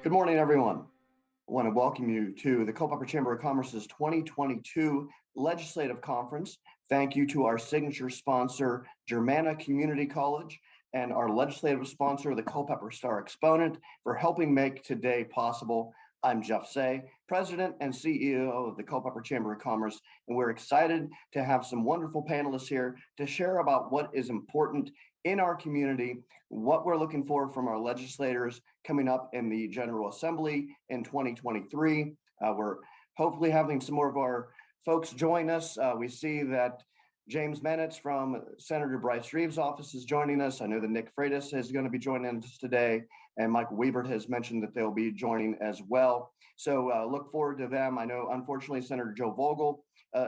Good morning, everyone. I want to welcome you to the Culpeper Chamber of Commerce's 2022 Legislative Conference. Thank you to our signature sponsor, Germanna Community College, and our legislative sponsor, the Culpeper Star Exponent, for helping make today possible. I'm Jeff Say, President and CEO of the Culpeper Chamber of Commerce, and we're excited to have some wonderful panelists here to share about what is important in our community, what we're looking for from our legislators coming up in the General Assembly in 2023. We're hopefully having some more of our folks join us. We see that James Menitz from Senator Bryce Reeves' office is joining us. I know that Nick Freitas is going to be joining us today, and Mike Wiebert has mentioned that they'll be joining as well. So look forward to them. I know, unfortunately, Senator Joe Vogel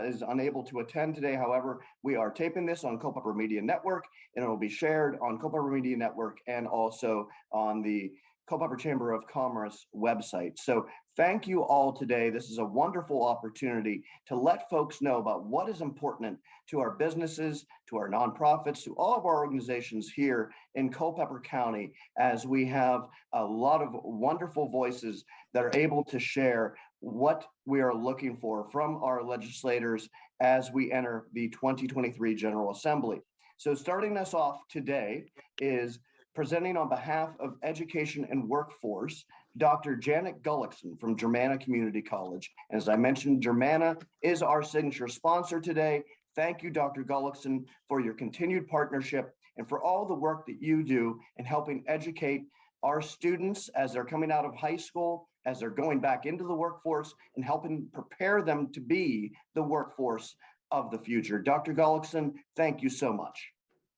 is unable to attend today. However, we are taping this on Culpeper Media Network, and it will be shared on Culpeper Media Network and also on the Culpeper Chamber of Commerce website. So thank you all today. This is a wonderful opportunity to let folks know about what is important to our businesses, to our nonprofits, to all of our organizations here in Culpeper County, as we have a lot of wonderful voices that are able to share what we are looking for from our legislators as we enter the 2023 General Assembly. So starting us off today is presenting on behalf of Education and Workforce, Dr. Janet Gullickson from Germanna Community College. As I mentioned, Germanna is our signature sponsor today. Thank you, Dr. Gullickson, for your continued partnership and for all the work that you do in helping educate our students as they're coming out of high school, as they're going back into the workforce, and helping prepare them to be the workforce of the future. Dr. Gullickson, thank you so much.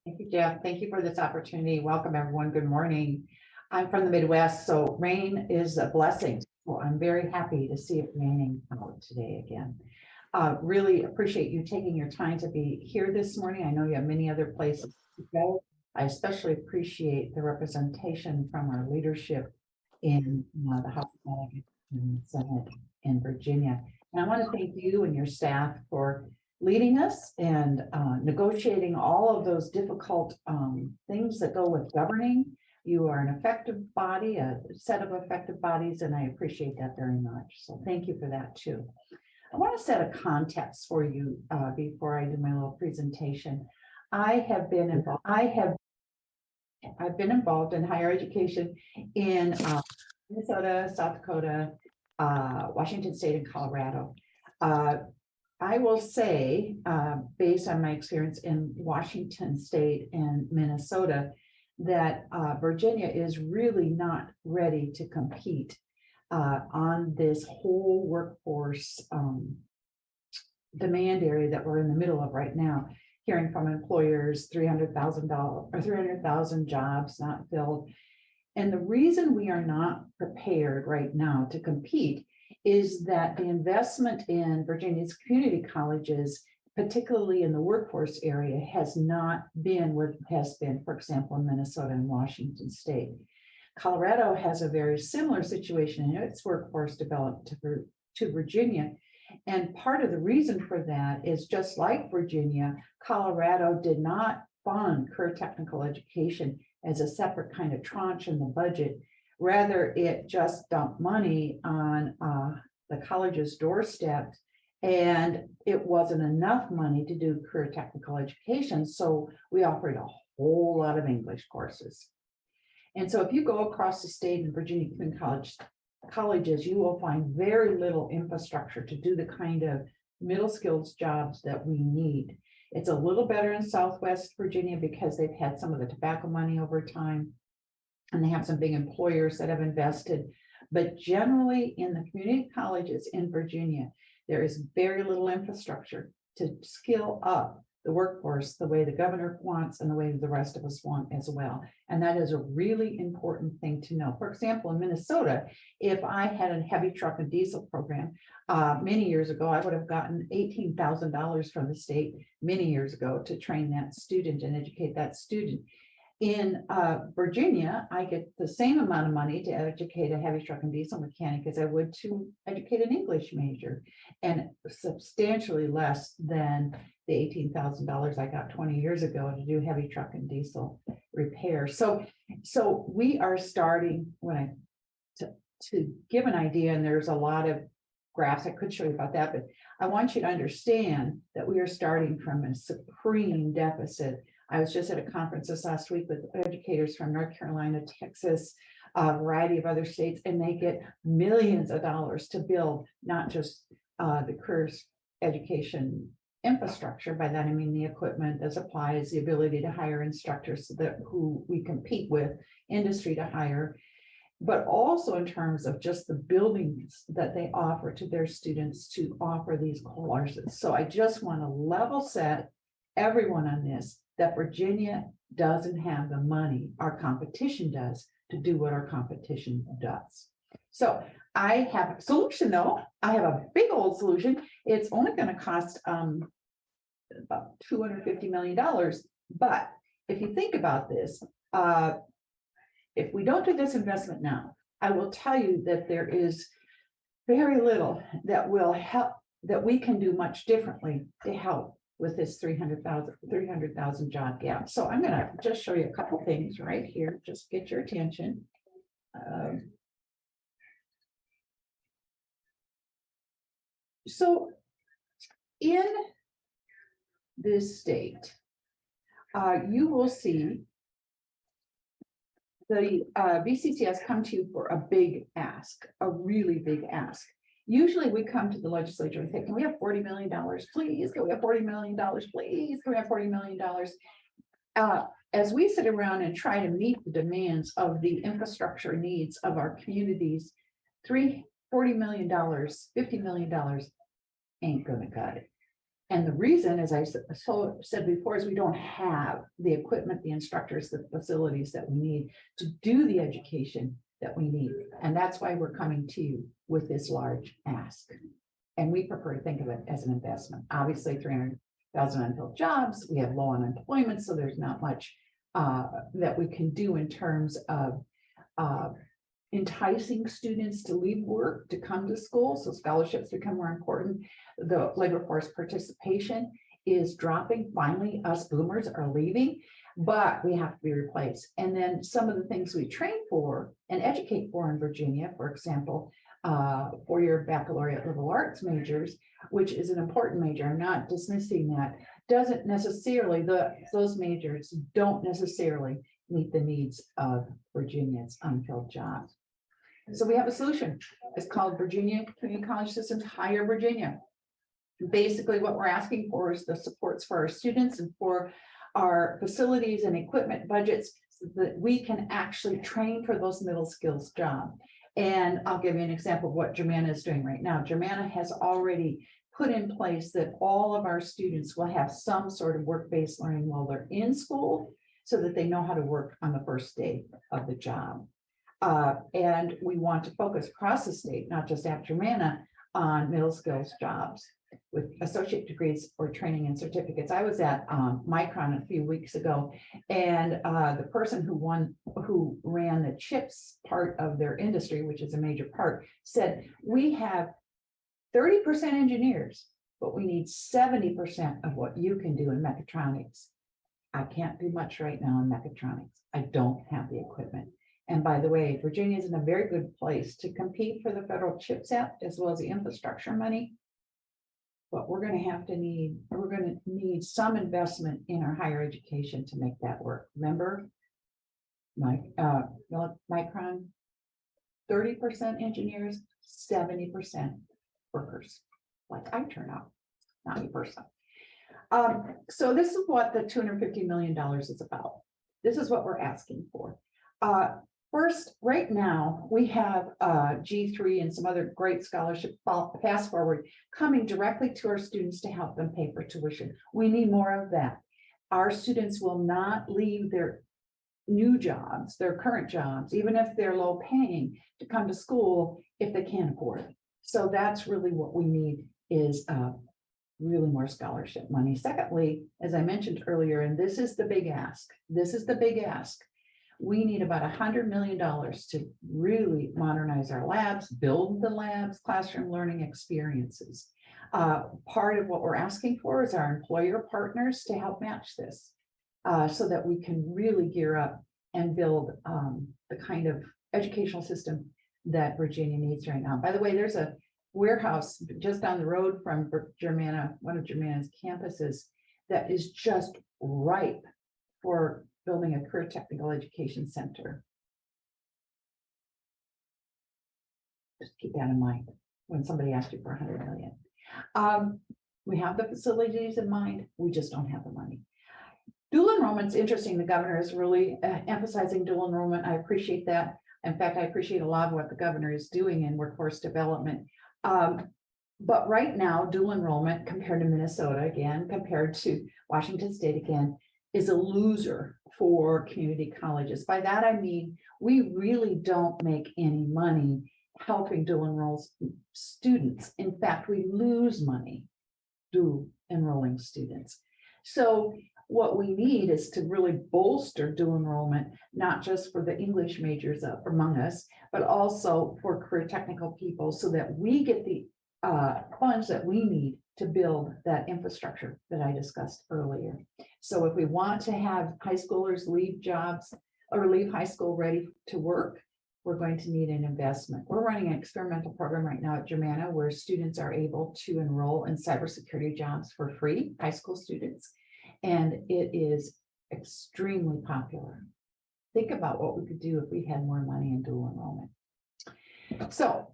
Thank you, Jeff. Thank you for this opportunity. Welcome, everyone. Good morning. I'm from the Midwest, so rain is a blessing. Well, I'm very happy to see it raining out today again. Really appreciate you taking your time to be here this morning. I know you have many other places to go. I especially appreciate the representation from our leadership in the House of Delegates and the Senate in Virginia. And I want to thank you and your staff for leading us and negotiating all of those difficult things that go with governing. You are an effective body, a set of effective bodies, and I appreciate that very much. So thank you for that too. I want to set a context for you before I do my little presentation. I've been involved in higher education in Minnesota, South Dakota, Washington State, and Colorado. I will say, based on my experience in Washington State and Minnesota, that Virginia is really not ready to compete on this whole workforce demand area that we're in the middle of right now. Hearing from employers, 300,000 jobs not filled. And the reason we are not prepared right now to compete is that the investment in Virginia's community colleges, particularly in the workforce area, has not been what it has been, for example, in Minnesota and Washington State. Colorado has a very similar situation in its workforce developed to Virginia. And part of the reason for that is, just like Virginia, Colorado did not fund career technical education as a separate kind of tranche in the budget. Rather, it just dumped money on the college's doorstep, and it wasn't enough money to do career technical education. So we offered a whole lot of English courses. And so if you go across the state in Virginia Community colleges, you will find very little infrastructure to do the kind of middle skills jobs that we need. It's a little better in Southwest Virginia because they've had some of the tobacco money over time, and they have some big employers that have invested. But generally in the community colleges in Virginia, there is very little infrastructure to skill up the workforce the way the governor wants and the way the rest of us want as well. And that is a really important thing to know. For example, in Minnesota, if I had a heavy truck and diesel program many years ago, I would have gotten $18,000 from the state many years ago to train that student and educate that student. In Virginia, I get the same amount of money to educate a heavy truck and diesel mechanic as I would to educate an English major, and substantially less than the $18,000 I got 20 years ago to do heavy truck and diesel repair. So we are starting, when I to give an idea, and there's a lot of graphs I could show you about that, but I want you to understand that we are starting from a supreme deficit. I was just at a conference this last week with educators from North Carolina, Texas, a variety of other states, and they get millions of dollars to build not just the careers education infrastructure. By that I mean the equipment, the supplies, the ability to hire instructors so that who we compete with industry to hire, but also in terms of just the buildings that they offer to their students to offer these courses. So I just want to level set everyone on this, that Virginia doesn't have the money, our competition does, to do what our competition does. So I have a solution though. I have a big old solution. It's only going to cost about $250 million. But if you think about this, if we don't do this investment now, I will tell you that there is very little that will help, that we can do much differently to help with this 300,000 job gap. So I'm going to just show you a couple things right here, just get your attention. So in this state, you will see the VCCS come to you for a big ask, a really big ask. Usually we come to the legislature and say, can we have $40 million, please? Can we have $40 million, please? Can we have $40 million? As we sit around and try to meet the demands of the infrastructure needs of our communities, $40 million, $50 million ain't gonna cut it. And the reason, as I said before, is we don't have the equipment, the instructors, the facilities that we need to do the education that we need. And that's why we're coming to you with this large ask. And we prefer to think of it as an investment. Obviously, 300,000 unfilled jobs, we have low unemployment, so there's not much that we can do in terms of enticing students to leave work to come to school, so scholarships become more important. The labor force participation is dropping. Finally, us boomers are leaving, but we have to be replaced. And then some of the things we train for and educate for in Virginia, for example, four-year baccalaureate liberal arts majors, which is an important major, I'm not dismissing that, doesn't necessarily, those majors don't necessarily meet the needs of Virginia's unfilled jobs. So we have a solution. It's called Virginia Community College Systems Hire Virginia. Basically, what we're asking for is the supports for our students and for our facilities and equipment budgets so that we can actually train for those middle skills jobs. And I'll give you an example of what Germanna is doing right now. Germanna has already put in place that all of our students will have some sort of work-based learning while they're in school so that they know how to work on the first day of the job. And we want to focus across the state, not just at Germanna, on middle skills jobs with associate degrees or training and certificates. I was at Micron a few weeks ago, and the person who ran the chips part of their industry, which is a major part, said, we have 30% engineers, but we need 70% of what you can do in mechatronics. I can't do much right now in mechatronics. I don't have the equipment. And by the way, Virginia is in a very good place to compete for the federal CHIPS Act as well as the infrastructure money. But we're going to need some investment in our higher education to make that work. Remember, Micron, 30% engineers, 70% workers, like I turn out, not me personally. So this is what the $250 million is about. This is what we're asking for. First, right now, we have G3 and some other great scholarship fast forward coming directly to our students to help them pay for tuition. We need more of that. Our students will not leave their new jobs, their current jobs, even if they're low paying, to come to school if they can't afford it. So that's really what we need is really more scholarship money. Secondly, as I mentioned earlier, and this is the big ask, we need about $100 million to really modernize our labs, build the labs, classroom learning experiences. Part of what we're asking for is our employer partners to help match this so that we can really gear up and build the kind of educational system that Virginia needs right now. By the way, there's a warehouse just down the road from Germanna, one of Germanna's campuses, that is just ripe for building a career technical education center. Just keep that in mind when somebody asks you for 100 million. We have the facilities in mind, we just don't have the money. Dual enrollment's interesting. The governor is really emphasizing dual enrollment. I appreciate that. In fact, I appreciate a lot of what the governor is doing in workforce development. But right now, dual enrollment compared to Minnesota, again, compared to Washington State, again, is a loser for community colleges. By that, I mean, we really don't make any money helping dual enroll students. In fact, we lose money dual enrolling students. So what we need is to really bolster dual enrollment, not just for the English majors up among us, but also for career technical people, so that we get the funds that we need to build that infrastructure that I discussed earlier. So if we want to have high schoolers leave jobs or leave high school ready to work, we're going to need an investment. We're running an experimental program right now at Germanna where students are able to enroll in cybersecurity jobs for free, high school students, and it is extremely popular. Think about what we could do if we had more money in dual enrollment. So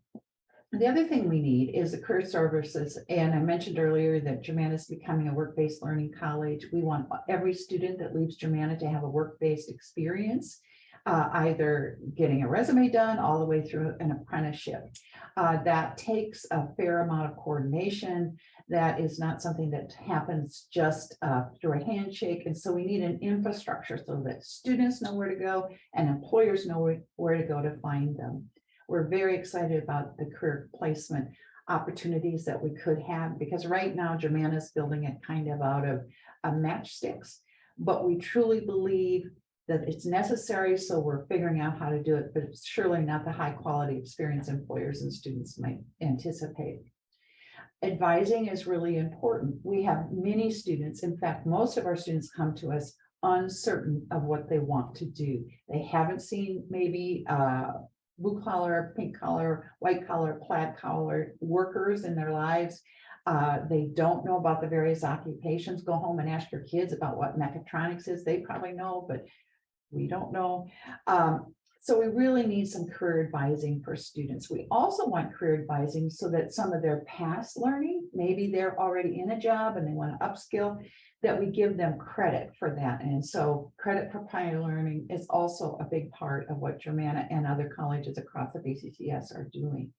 the other thing we need is the career services. And I mentioned earlier that Germanna is becoming a work-based learning college. We want every student that leaves Germanna to have a work-based experience, either getting a resume done all the way through an apprenticeship. That takes a fair amount of coordination. That is not something that happens just through a handshake. And so we need an infrastructure so that students know where to go and employers know where to go to find them. We're very excited about the career placement opportunities that we could have, because right now Germanna is building it kind of out of matchsticks, but we truly believe that it's necessary. So we're figuring out how to do it, but it's surely not the high quality experience employers and students might anticipate. Advising is really important. We have many students. In fact, most of our students come to us uncertain of what they want to do. They haven't seen maybe blue collar, pink collar, white collar, plaid collar workers in their lives. They don't know about the various occupations. Go home and ask your kids about what mechatronics is. They probably know, but we don't know. So we really need some career advising for students. We also want career advising so that some of their past learning, maybe they're already in a job and they want to upskill, that we give them credit for that. And so credit for prior learning is also a big part of what Germanna and other colleges across the BCCS are doing.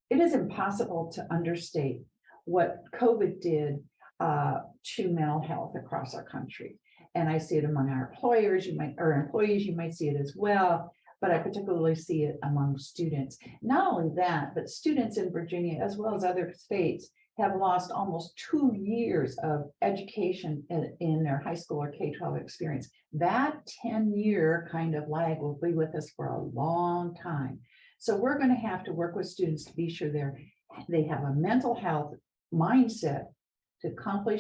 It is impossible to understate what COVID did to mental health across our country. And I see it among our employers, employees, you might see it as well, but I particularly see it among students. Not only that, but students in Virginia, as well as other states, have lost almost 2 years of education in their high school or K-12 experience. That 10-year kind of lag will be with us for a long time. So we're going to have to work with students to be sure they have a mental health mindset to conquer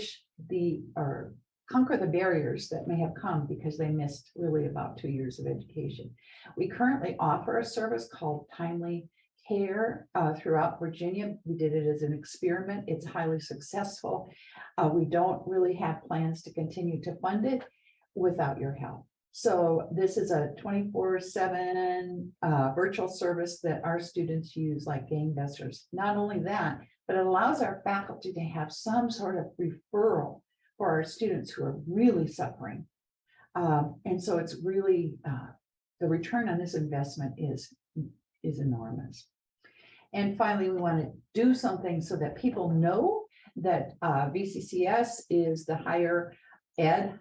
the barriers that may have come because they missed really about 2 years of education. We currently offer a service called Timely Care throughout Virginia. We did it as an experiment. It's highly successful. We don't really have plans to continue to fund it without your help. So this is a 24/7 virtual service that our students use like gangbusters. Not only that, but it allows our faculty to have some sort of referral for our students who are really suffering. And so it's really, the return on this investment is enormous. And finally, we want to do something so that people know that VCCS is the higher ed,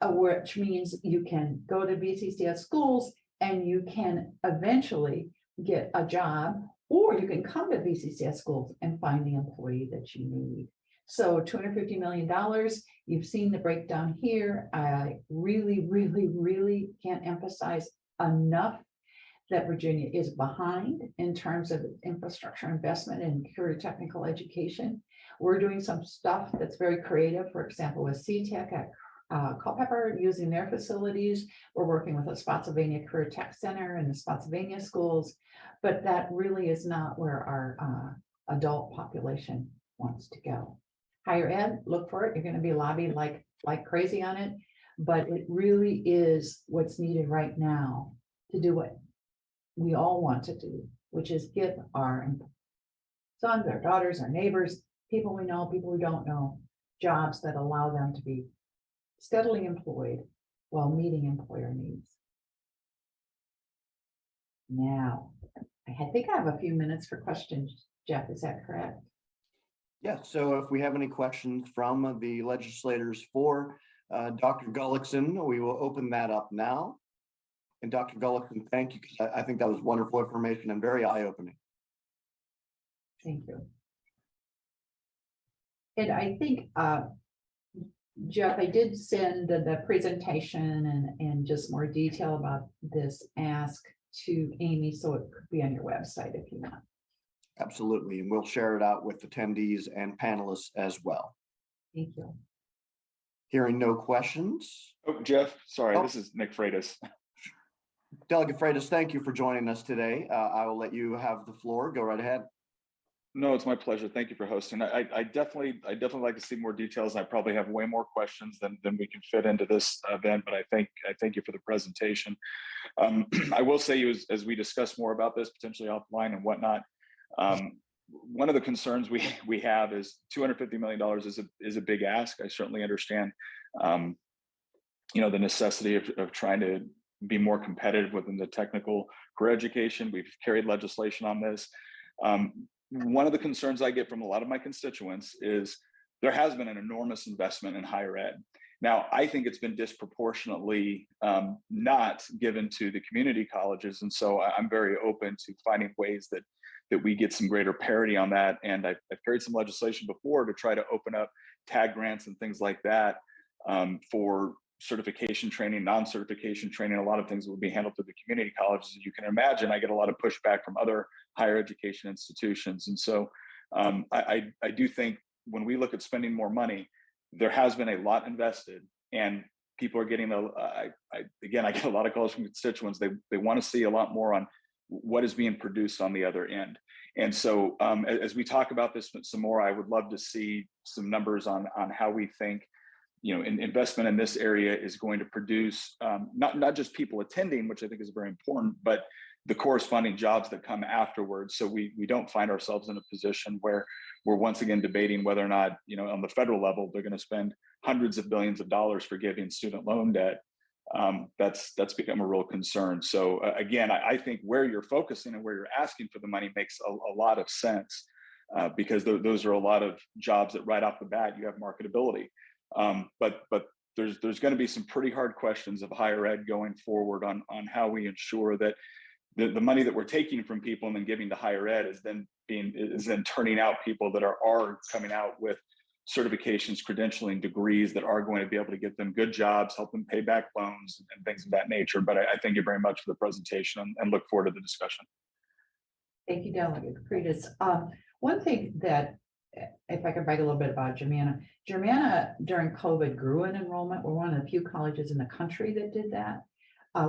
which means you can go to VCCS schools and you can eventually get a job, or you can come to VCCS schools and find the employee that you need. So $250 million, you've seen the breakdown here. I really, really, really can't emphasize enough that Virginia is behind in terms of infrastructure investment in career technical education. We're doing some stuff that's very creative, for example, with CTech Culpeper using their facilities. We're working with the Spotsylvania Career Tech Center and the Spotsylvania schools, but that really is not where our adult population wants to go. Higher ed, look for it. You're going to be lobbied like crazy on it, but it really is what's needed right now to do what we all want to do, which is give our sons, our daughters, our neighbors, people we know, people we don't know, jobs that allow them to be steadily employed while meeting employer needs. Now, I think I have a few minutes for questions. Jeff, is that correct? Yes, so if we have any questions from the legislators for Dr. Gullickson, we will open that up now. And Dr. Gullickson, thank you, because I think that was wonderful information and very eye-opening. Thank you. And I think, Jeff, I did send the presentation and just more detail about this ask to Amy, so it could be on your website if you want. Absolutely, and we'll share it out with attendees and panelists as well. Thank you. Hearing no questions. Oh, Jeff, sorry, this is Nick Freitas. Delegate Freitas, thank you for joining us today. I will let you have the floor. Go right ahead. No, it's my pleasure. Thank you for hosting. I definitely like to see more details. I probably have way more questions than we can fit into this event, but I thank you for the presentation. I will say, as we discuss more about this potentially offline and whatnot, one of the concerns we have is $250 million is a big ask. I certainly understand, the necessity of trying to be more competitive within the technical career education. We've carried legislation on this. One of the concerns I get from a lot of my constituents is there has been an enormous investment in higher ed. Now, I think it's been disproportionately not given to the community colleges. And so I'm very open to finding ways that we get some greater parity on that. And I've carried some legislation before to try to open up tag grants and things like that for certification training, non-certification training, a lot of things that would be handled through the community colleges. As you can imagine, I get a lot of pushback from other higher education institutions. And so I do think when we look at spending more money, there has been a lot invested, and people are getting I get a lot of calls from constituents. They want to see a lot more on what is being produced on the other end. And so as we talk about this some more, I would love to see some numbers on how we think investment in this area is going to produce not just people attending, which I think is very important, but the corresponding jobs that come afterwards. So we don't find ourselves in a position where we're once again debating whether or not, on the federal level, they're going to spend hundreds of billions of dollars forgiving student loan debt. That's become a real concern. So again, I think where you're focusing and where you're asking for the money makes a lot of sense because those are a lot of jobs that right off the bat you have marketability. But there's going to be some pretty hard questions of higher ed going forward on how we ensure that the money that we're taking from people and then giving to higher ed is then turning out people that are coming out with certifications, credentialing, degrees that are going to be able to get them good jobs, help them pay back loans and things of that nature. But I thank you very much for the presentation and look forward to the discussion. Thank you, Delegate Freitas. One thing that, if I could brag a little bit about Germanna during COVID grew in enrollment. We're one of the few colleges in the country that did that.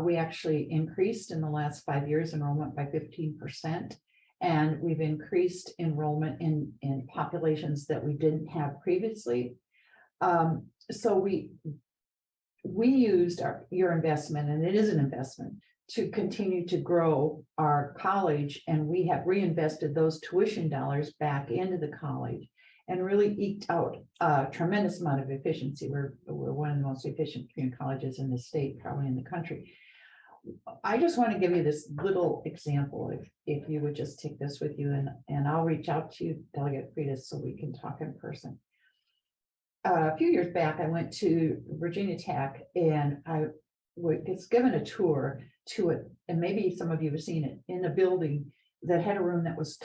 We actually increased in the last 5 years enrollment by 15%. And we've increased enrollment in populations that we didn't have previously. So we used your investment, and it is an investment, to continue to grow our college, and we have reinvested those tuition dollars back into the college and really eked out a tremendous amount of efficiency. We're one of the most efficient community colleges in the state, probably in the country. I just want to give you this little example, if you would just take this with you, and I'll reach out to you, Delegate Freitas, so we can talk in person. A few years back, I went to Virginia Tech, and I was given a tour to it, and maybe some of you have seen it, in a building that had a room that was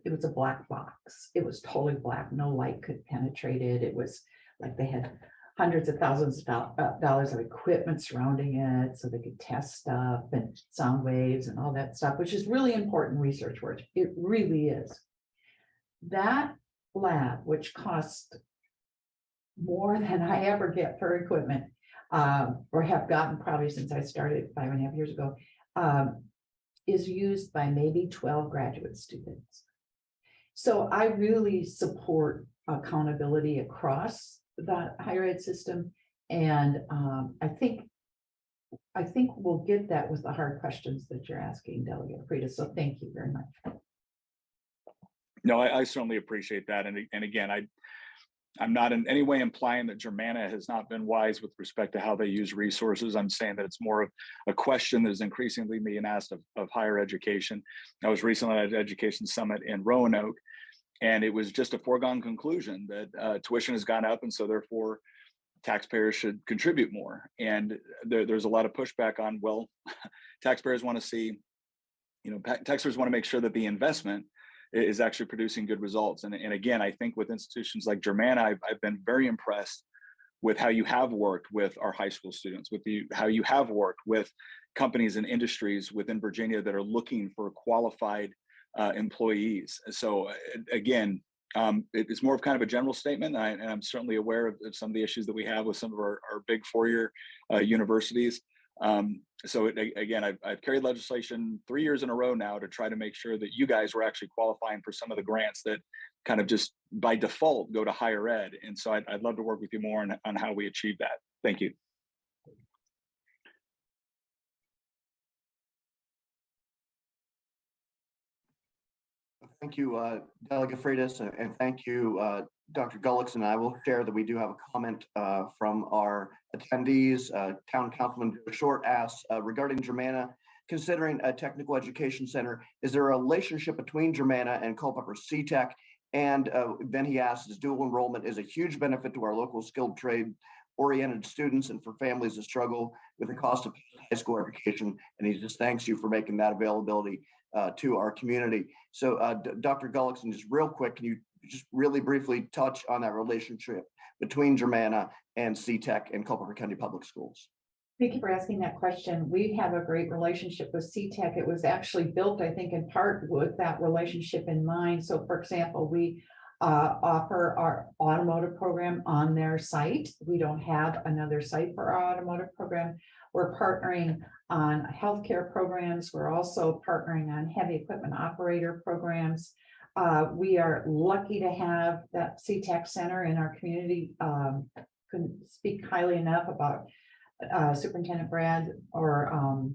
it was a black box. It was totally black, no light could penetrate it. It was like they had hundreds of thousands of dollars of equipment surrounding it so they could test stuff and sound waves and all that stuff, which is really important research work. It really is. That lab, which cost more than I ever get for equipment, or have gotten probably since I started 5.5 years ago, is used by maybe 12 graduate students. So I really support accountability across the higher ed system. And I think we'll get that with the hard questions that you're asking, Delegate Frida. So thank you very much. No, I certainly appreciate that. And again, I'm not in any way implying that Germanna has not been wise with respect to how they use resources. I'm saying that it's more of a question that is increasingly being asked of higher education. I was recently at an education summit in Roanoke, and it was just a foregone conclusion that tuition has gone up, and so therefore taxpayers should contribute more. And there's a lot of pushback on, well, taxpayers want to see, taxpayers want to make sure that the investment is actually producing good results. And again, I think with institutions like Germanna, I've been very impressed with how you have worked with our high school students, how you have worked with companies and industries within Virginia that are looking for qualified employees. So again, it's more of kind of a general statement, and I'm certainly aware of some of the issues that we have with some of our big four-year universities. So again, I've carried legislation 3 years in a row now to try to make sure that you guys were actually qualifying for some of the grants that kind of just by default go to higher ed. And so I'd love to work with you more on how we achieve that. Thank you. Thank you, Delegate Freitas, and thank you, Dr. Gullickson. I will share that we do have a comment from our attendees. Town Councilman Short asks regarding Germanna, considering a technical education center, is there a relationship between Germanna and Culpeper CTEC? And then he asks, is dual enrollment is a huge benefit to our local skilled trade oriented students and for families that struggle with the cost of high school education. And he just thanks you for making that availability to our community. So Dr. Gullickson, just real quick, can you just really briefly touch on that relationship between Germanna and CTEC and Culpeper County Public Schools? Thank you for asking that question. We have a great relationship with CTEC. It was actually built, I think, in part with that relationship in mind. So for example, we offer our automotive program on their site. We don't have another site for our automotive program. We're partnering on healthcare programs. We're also partnering on heavy equipment operator programs. We are lucky to have that CTEC center in our community. Couldn't speak highly enough about Superintendent Brad or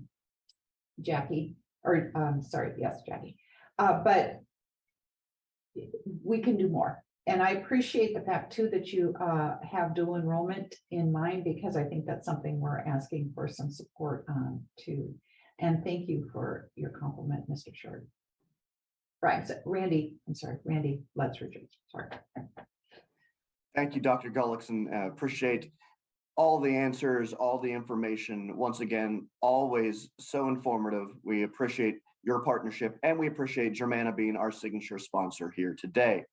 Jackie, or sorry, yes, Jackie. But we can do more. And I appreciate the fact too that you have dual enrollment in mind, because I think that's something we're asking for some support on too. And thank you for your compliment, Mr. Short. Right, so Randy Let's-Richard, sorry. Thank you, Dr. Gullickson. Appreciate all the answers, all the information. Once again, always so informative. We appreciate your partnership, and we appreciate Germanna being our signature sponsor here today.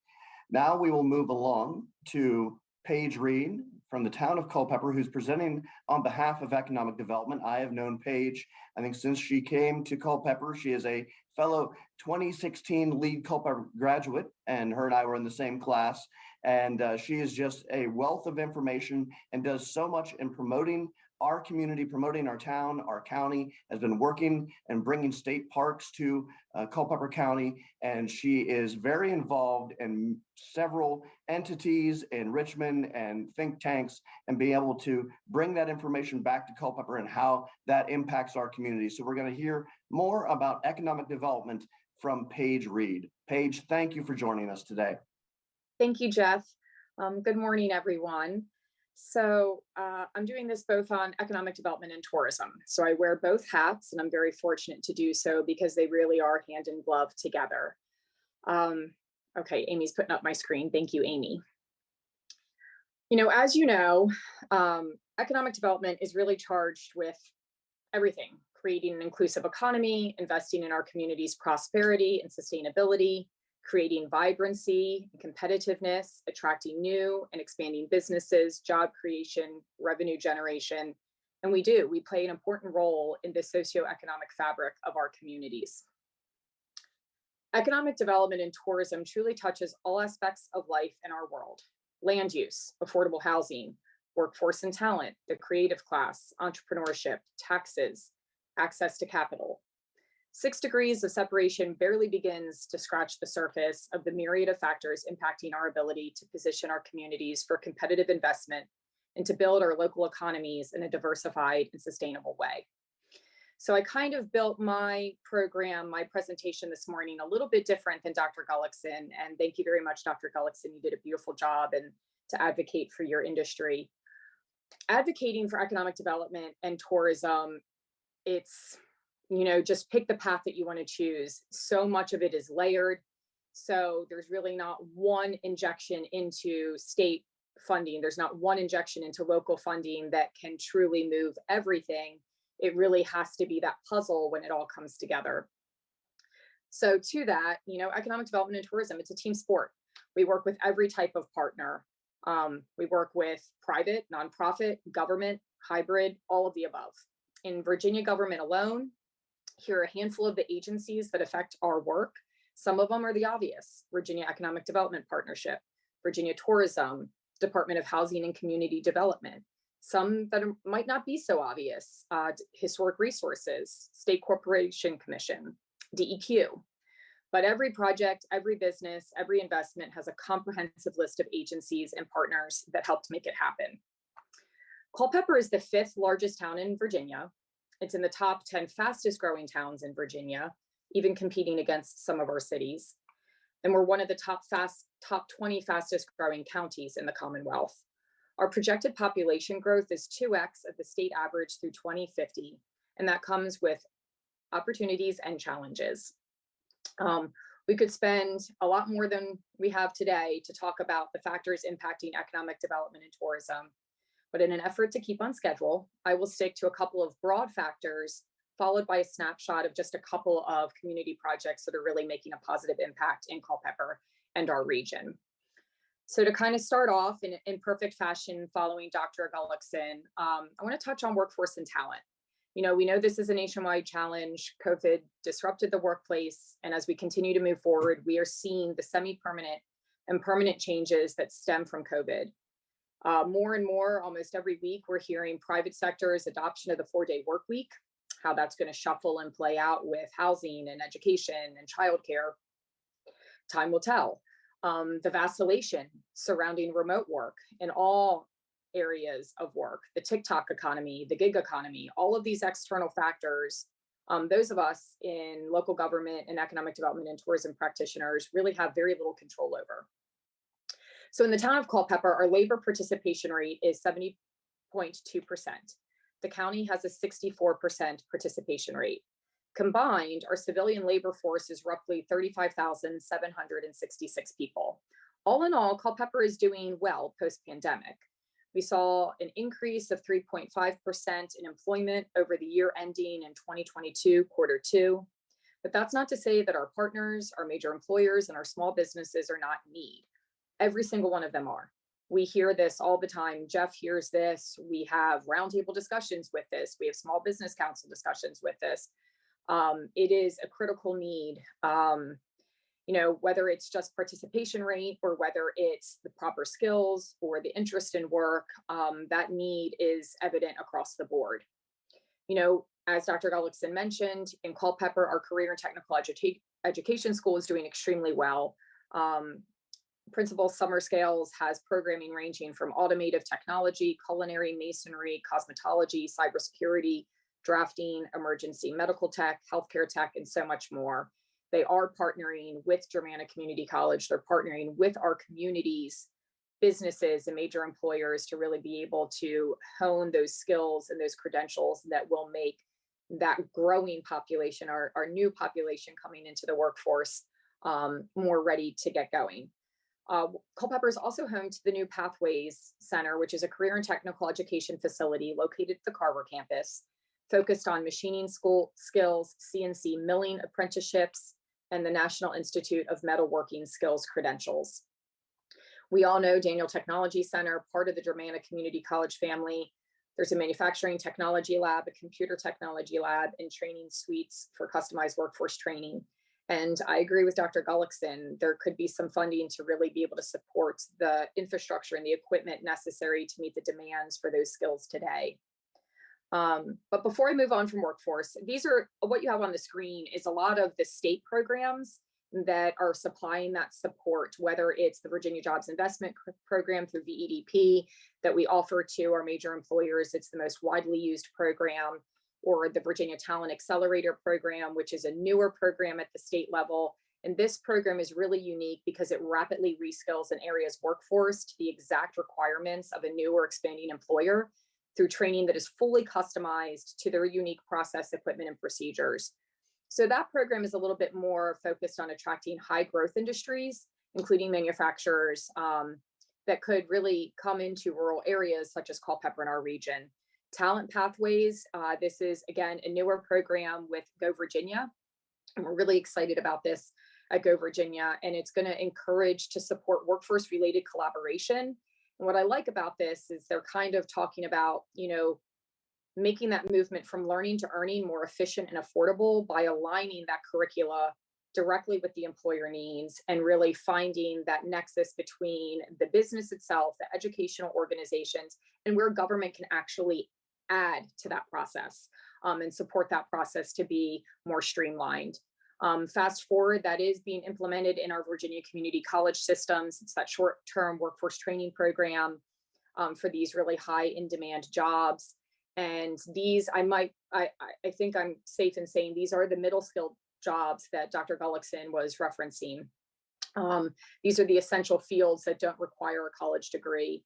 Now we will move along to Paige Reed from the town of Culpeper, who's presenting on behalf of economic development. I have known Paige, I think, since she came to Culpeper. She is a fellow 2016 LEAD Culpeper graduate, and her and I were in the same class. And she is just a wealth of information and does so much in promoting our community, promoting our town, our county, has been working and bringing state parks to Culpeper County. And she is very involved in several entities in Richmond and think tanks, and be able to bring that information back to Culpeper and how that impacts our community. So we're going to hear more about economic development from Paige Reed. Paige, thank you for joining us today. Thank you, Jeff. Good morning, everyone. So I'm doing this both on economic development and tourism. So I wear both hats, and I'm very fortunate to do so because they really are hand in glove together. Okay, Amy's putting up my screen. Thank you, Amy. As you know, economic development is really charged with everything: creating an inclusive economy, investing in our community's prosperity and sustainability, creating vibrancy and competitiveness, attracting new and expanding businesses, job creation, revenue generation. And we play an important role in the socioeconomic fabric of our communities. Economic development and tourism truly touches all aspects of life in our world. land use, affordable housing, workforce and talent, the creative class, entrepreneurship, taxes, access to capital. 6 degrees of separation barely begins to scratch the surface of the myriad of factors impacting our ability to position our communities for competitive investment and to build our local economies in a diversified and sustainable way. So I kind of built my program, my presentation this morning a little bit different than Dr. Gullickson. And thank you very much, Dr. Gullickson. You did a beautiful job and to advocate for your industry. Advocating for economic development and tourism, it's, just pick the path that you want to choose. So much of it is layered. So there's really not one injection into state funding. There's not one injection into local funding that can truly move everything. It really has to be that puzzle when it all comes together. So to that, economic development and tourism, it's a team sport. We work with every type of partner. We work with private, nonprofit, government, hybrid, all of the above. In Virginia government alone, here are a handful of the agencies that affect our work. Some of them are the obvious: Virginia Economic Development Partnership, Virginia Tourism, Department of Housing and Community Development. Some that might not be so obvious: Historic Resources, State Corporation Commission, DEQ. But every project, every business, every investment has a comprehensive list of agencies and partners that help to make it happen. Culpeper is the 5th largest town in Virginia. It's in the top 10 fastest growing towns in Virginia, even competing against some of our cities. And we're one of the top 20 fastest growing counties in the Commonwealth. Our projected population growth is 2x of the state average through 2050, and that comes with opportunities and challenges. We could spend a lot more than we have today to talk about the factors impacting economic development and tourism, but in an effort to keep on schedule, I will stick to a couple of broad factors, followed by a snapshot of just a couple of community projects that are really making a positive impact in Culpeper and our region. So to kind of start off in perfect fashion, following Dr. Gullickson, I want to touch on workforce and talent. We know this is a nationwide challenge. COVID disrupted the workplace. And as we continue to move forward, we are seeing the semi-permanent and permanent changes that stem from COVID. More and more, almost every week, we're hearing private sector's adoption of the 4-day work week, how that's going to shuffle and play out with housing and education and childcare. Time will tell. The vacillation surrounding remote work in all areas of work, the TikTok economy, the gig economy, all of these external factors, those of us in local government and economic development and tourism practitioners really have very little control over. So in the town of Culpeper, our labor participation rate is 70.2%. The county has a 64% participation rate. Combined, our civilian labor force is roughly 35,766 people. All in all, Culpeper is doing well post-pandemic. We saw an increase of 3.5% in employment over the year ending in 2022, Q2. But that's not to say that our partners, our major employers, and our small businesses are not in need. Every single one of them are. We hear this all the time. Jeff hears this. We have roundtable discussions with this. We have small business council discussions with this. It is a critical need, whether it's just participation rate or whether it's the proper skills or the interest in work, that need is evident across the board. As Dr. Gullickson mentioned, in Culpeper, our career and technical education school is doing extremely well. Principal Summer Scales has programming ranging from automotive technology, culinary, masonry, cosmetology, cybersecurity, drafting, emergency medical tech, healthcare tech, and so much more. They are partnering with Germanna Community College. They're partnering with our communities, businesses, and major employers to really be able to hone those skills and those credentials that will make that growing population, our new population coming into the workforce, more ready to get going. Culpeper is also home to the new Pathways Center, which is a career and technical education facility located at the Carver campus, focused on machining school skills, CNC milling apprenticeships, and the National Institute of Metalworking Skills credentials. We all know Daniel Technology Center, part of the Germanna Community College family. There's a manufacturing technology lab, a computer technology lab, and training suites for customized workforce training. And I agree with Dr. Gullickson. There could be some funding to really be able to support the infrastructure and the equipment necessary to meet the demands for those skills today. But before I move on from workforce, these are what you have on the screen is a lot of the state programs that are supplying that support, whether it's the Virginia Jobs Investment Program through VEDP that we offer to our major employers. It's the most widely used program, or the Virginia Talent Accelerator Program, which is a newer program at the state level. And this program is really unique because it rapidly reskills an area's workforce to the exact requirements of a new or expanding employer through training that is fully customized to their unique process, equipment, and procedures. So that program is a little bit more focused on attracting high growth industries, including manufacturers that could really come into rural areas such as Culpeper in our region. Talent Pathways, this is again a newer program with Go Virginia, and we're really excited about this at Go Virginia, and it's going to encourage to support workforce related collaboration. And what I like about this is they're kind of talking about, making that movement from learning to earning more efficient and affordable by aligning that curricula directly with the employer needs and really finding that nexus between the business itself, the educational organizations, and where government can actually add to that process and support that process to be more streamlined. Fast forward, that is being implemented in our Virginia community college systems. It's that short-term workforce training program for these really high in-demand jobs. And these, I think I'm safe in saying these are the middle skilled jobs that Dr. Gullickson was referencing. These are the essential fields that don't require a college degree.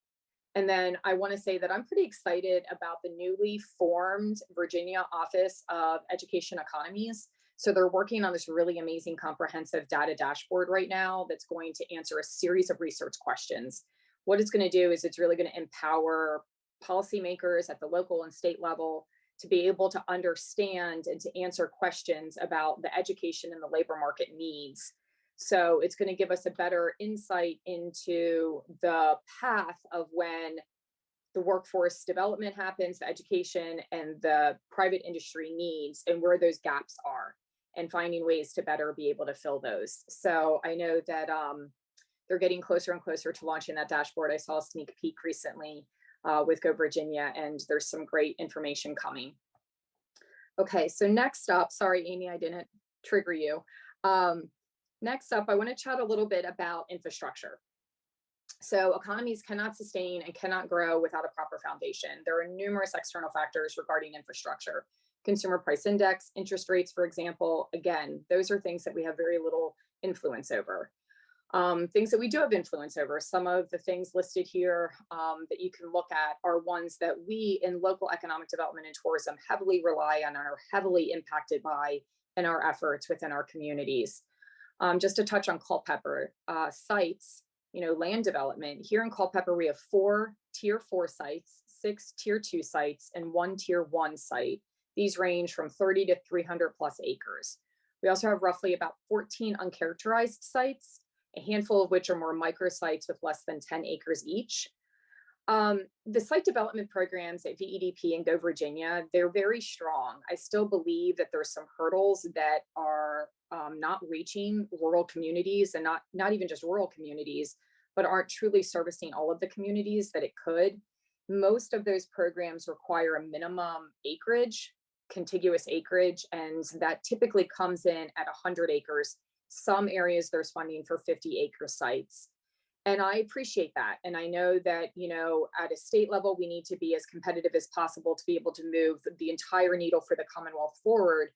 And then I want to say that I'm pretty excited about the newly formed Virginia Office of Education Economies. So they're working on this really amazing comprehensive data dashboard right now that's going to answer a series of research questions. What it's going to do is it's really going to empower policymakers at the local and state level to be able to understand and to answer questions about the education and the labor market needs. So it's going to give us a better insight into the path of when the workforce development happens, the education and the private industry needs, and where those gaps are, and finding ways to better be able to fill those. So I know that they're getting closer and closer to launching that dashboard. I saw a sneak peek recently with Go Virginia, and there's some great information coming. Okay, so next up, sorry, Amy, I didn't trigger you. Next up, I want to chat a little bit about infrastructure. So economies cannot sustain and cannot grow without a proper foundation. There are numerous external factors regarding infrastructure. Consumer price index, interest rates, for example, again, those are things that we have very little influence over. Things that we do have influence over, some of the things listed here that you can look at are ones that we in local economic development and tourism heavily rely on and are heavily impacted by in our efforts within our communities. Just to touch on Culpeper sites, land development. Here in Culpeper, we have 4 tier 4 sites, 6 tier 2 sites, and 1 tier 1 site. These range from 30 to 300 plus acres. We also have roughly about 14 uncharacterized sites, a handful of which are more microsites with less than 10 acres each. The site development programs at VEDP and Go Virginia, they're very strong. I still believe that there's some hurdles that are not reaching rural communities, and not even just rural communities, but aren't truly servicing all of the communities that it could. Most of those programs require a minimum acreage, contiguous acreage, and that typically comes in at 100 acres. Some areas there's funding for 50-acre sites. And I appreciate that. And I know that, at a state level, we need to be as competitive as possible to be able to move the entire needle for the Commonwealth forward.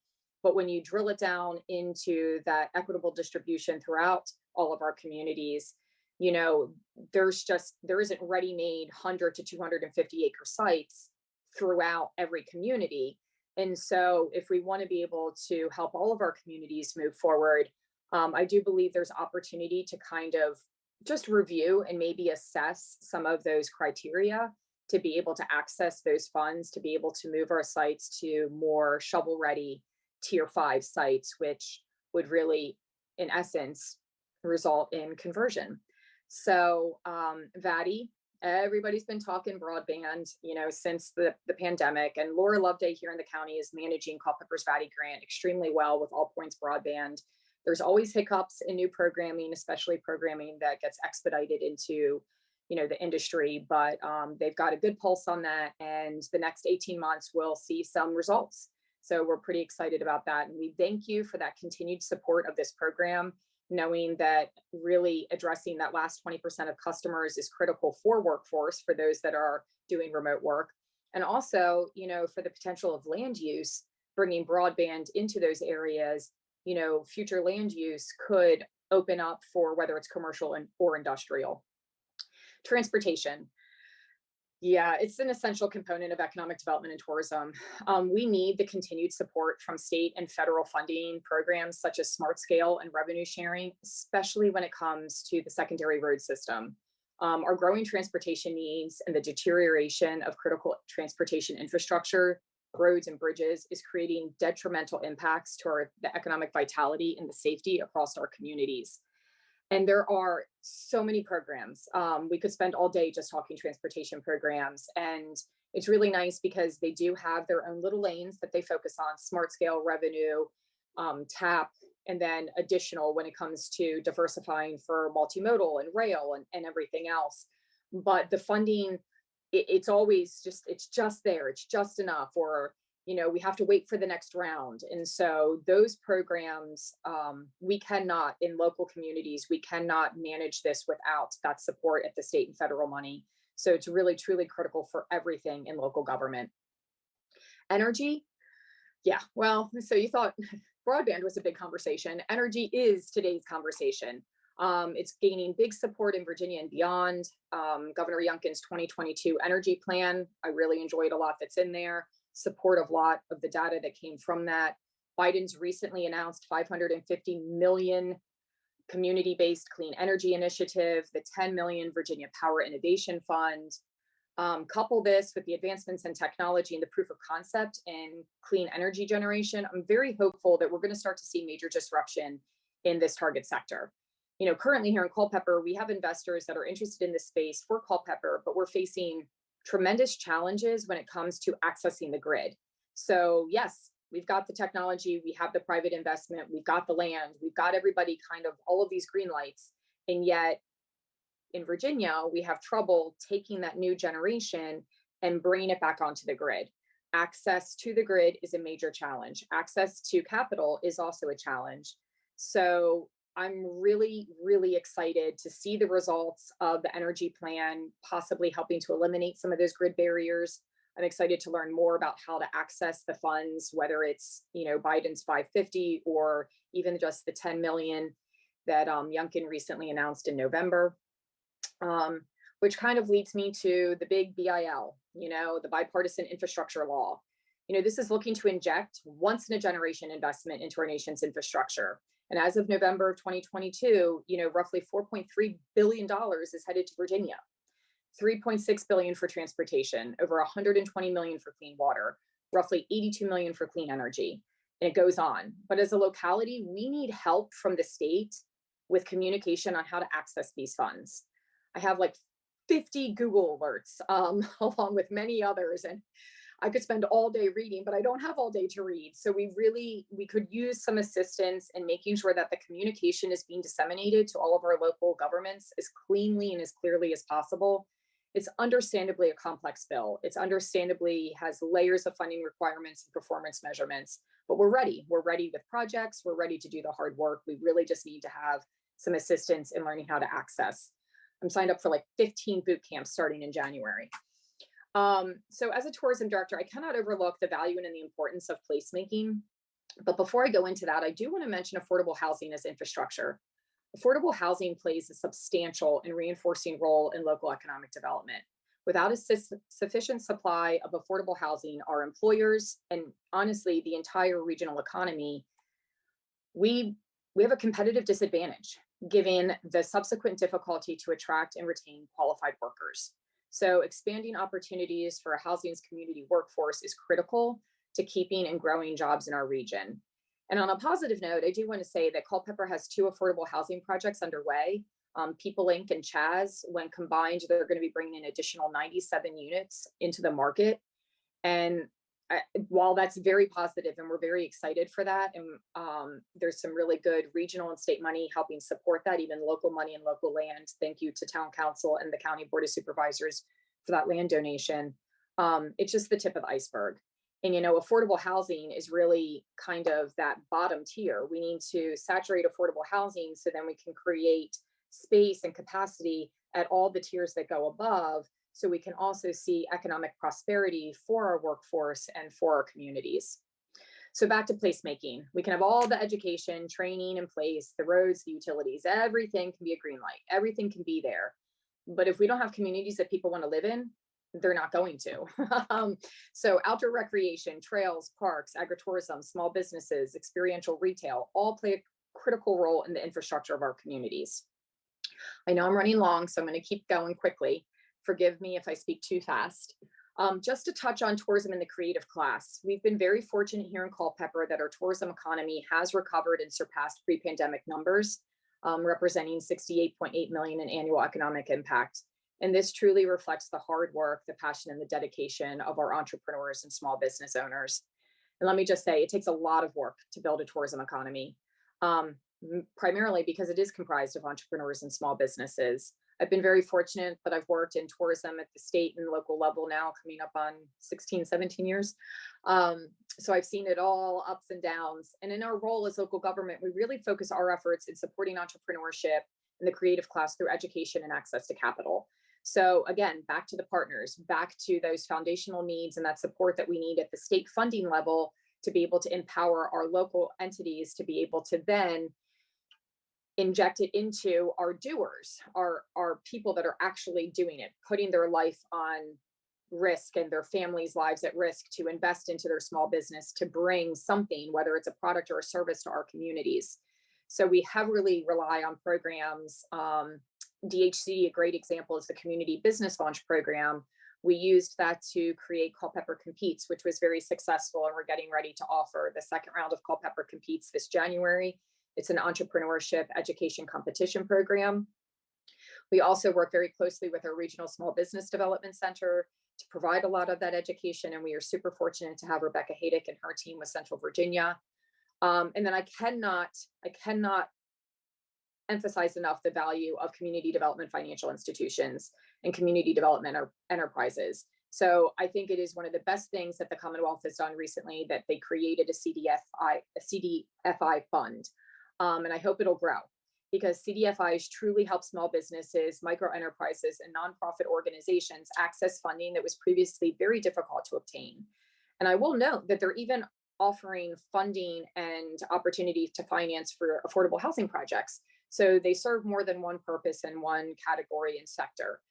But when you drill it down into that equitable distribution throughout all of our communities, there isn't ready-made 100 to 250 acre sites throughout every community. And so if we want to be able to help all of our communities move forward, I do believe there's opportunity to kind of just review and maybe assess some of those criteria to be able to access those funds, to be able to move our sites to more shovel-ready tier 5 sites, which would really, in essence, result in conversion. So VATI, everybody's been talking broadband, since the pandemic, and Laura Loveday here in the county is managing Culpeper's VATI grant extremely well with All Points Broadband. There's always hiccups in new programming, especially programming that gets expedited into, the industry, but they've got a good pulse on that. And the next 18 months, we'll see some results. So we're pretty excited about that. And we thank you for that continued support of this program, knowing that really addressing that last 20% of customers is critical for workforce, for those that are doing remote work. And also, for the potential of land use, bringing broadband into those areas, future land use could open up for whether it's commercial or industrial. Transportation. Yeah, it's an essential component of economic development and tourism. We need the continued support from state and federal funding programs such as Smart Scale and revenue sharing, especially when it comes to the secondary road system. Our growing transportation needs and the deterioration of critical transportation infrastructure, roads and bridges, is creating detrimental impacts to the economic vitality and the safety across our communities. And there are so many programs. We could spend all day just talking transportation programs. And it's really nice because they do have their own little lanes that they focus on: smart scale, revenue, TAP, and then additional when it comes to diversifying for multimodal and rail and everything else. But the funding, it's always it's just there. It's just enough. Or we have to wait for the next round. And so those programs, we cannot, in local communities, we cannot manage this without that support at the state and federal money. So it's really, truly critical for everything in local government. Energy. Yeah, well, so you thought broadband was a big conversation. Energy is today's conversation. It's gaining big support in Virginia and beyond. Governor Youngkin's 2022 energy plan, I really enjoyed a lot that's in there. Support of a lot of the data that came from that. Biden's recently announced $550 million community-based clean energy initiative, the 10 million Virginia Power Innovation Fund. Couple this with the advancements in technology and the proof of concept in clean energy generation, I'm very hopeful that we're going to start to see major disruption in this target sector. Currently here in Culpeper, we have investors that are interested in this space for Culpeper, but we're facing tremendous challenges when it comes to accessing the grid. So yes, we've got the technology, we have the private investment, we've got the land, we've got everybody kind of all of these green lights. And yet in Virginia, we have trouble taking that new generation and bringing it back onto the grid. Access to the grid is a major challenge. Access to capital is also a challenge. So I'm really, really excited to see the results of the energy plan, possibly helping to eliminate some of those grid barriers. I'm excited to learn more about how to access the funds, whether it's, Biden's 550 or even just the 10 million that Youngkin recently announced in November, which kind of leads me to the big BIL, the bipartisan infrastructure law. This is looking to inject once in a generation investment into our nation's infrastructure. And as of November 2022, roughly $4.3 billion is headed to Virginia, $3.6 billion for transportation, over $120 million for clean water, roughly $82 million for clean energy, and it goes on. But as a locality, we need help from the state with communication on how to access these funds. I have like 50 Google alerts, along with many others, and I could spend all day reading, but I don't have all day to read. So we could use some assistance in making sure that the communication is being disseminated to all of our local governments as cleanly and as clearly as possible. It's understandably a complex bill. It's understandably has layers of funding requirements and performance measurements, but we're ready. We're ready with projects. We're ready to do the hard work. We really just need to have some assistance in learning how to access. I'm signed up for like 15 boot camps starting in January. So as a tourism director, I cannot overlook the value and the importance of placemaking. But before I go into that, I do want to mention affordable housing as infrastructure. Affordable housing plays a substantial and reinforcing role in local economic development. Without a sufficient supply of affordable housing, our employers and honestly, the entire regional economy, we have a competitive disadvantage given the subsequent difficulty to attract and retain qualified workers. So expanding opportunities for a housing's community workforce is critical to keeping and growing jobs in our region. And on a positive note, I do want to say that Culpeper has 2 affordable housing projects underway. People Inc. and Chaz, when combined, they're going to be bringing an additional 97 units into the market. And while that's very positive and we're very excited for that, and there's some really good regional and state money helping support that, even local money and local land. Thank you to town council and the county board of supervisors for that land donation. It's just the tip of the iceberg. And, affordable housing is really kind of that bottom tier. We need to saturate affordable housing so then we can create space and capacity at all the tiers that go above, so we can also see economic prosperity for our workforce and for our communities. So back to placemaking. We can have all the education, training in place, the roads, the utilities, everything can be a green light. Everything can be there. But if we don't have communities that people want to live in, they're not going to. So outdoor recreation, trails, parks, agritourism, small businesses, experiential retail, all play a critical role in the infrastructure of our communities. I know I'm running long, so I'm going to keep going quickly. Forgive me if I speak too fast. Just to touch on tourism in the creative class, we've been very fortunate here in Culpeper that our tourism economy has recovered and surpassed pre-pandemic numbers, representing 68.8 million in annual economic impact. And this truly reflects the hard work, the passion, and the dedication of our entrepreneurs and small business owners. And let me just say, it takes a lot of work to build a tourism economy, primarily because it is comprised of entrepreneurs and small businesses. I've been very fortunate that I've worked in tourism at the state and local level now, coming up on 16, 17 years. So I've seen it all, ups and downs. And in our role as local government, we really focus our efforts in supporting entrepreneurship and the creative class through education and access to capital. So again, back to the partners, back to those foundational needs and that support that we need at the state funding level to be able to empower our local entities to be able to then inject it into our doers, our people that are actually doing it, putting their life on risk and their families' lives at risk to invest into their small business, to bring something, whether it's a product or a service, to our communities. So we heavily rely on programs. DHC, a great example, is the Community Business Launch Program. We used that to create Culpeper Competes, which was very successful, and we're getting ready to offer the second round of Culpeper Competes this January. It's an entrepreneurship education competition program. We also work very closely with our Regional Small Business Development Center to provide a lot of that education, and we are super fortunate to have Rebecca Haydick and her team with Central Virginia. And then I cannot emphasize enough the value of community development financial institutions and community development enterprises. So I think it is one of the best things that the Commonwealth has done recently, that they created a CDFI fund. And I hope it'll grow, because CDFIs truly help small businesses, micro enterprises, and nonprofit organizations access funding that was previously very difficult to obtain. And I will note that they're even offering funding and opportunities to finance for affordable housing projects. So they serve more than one purpose in one category and sector.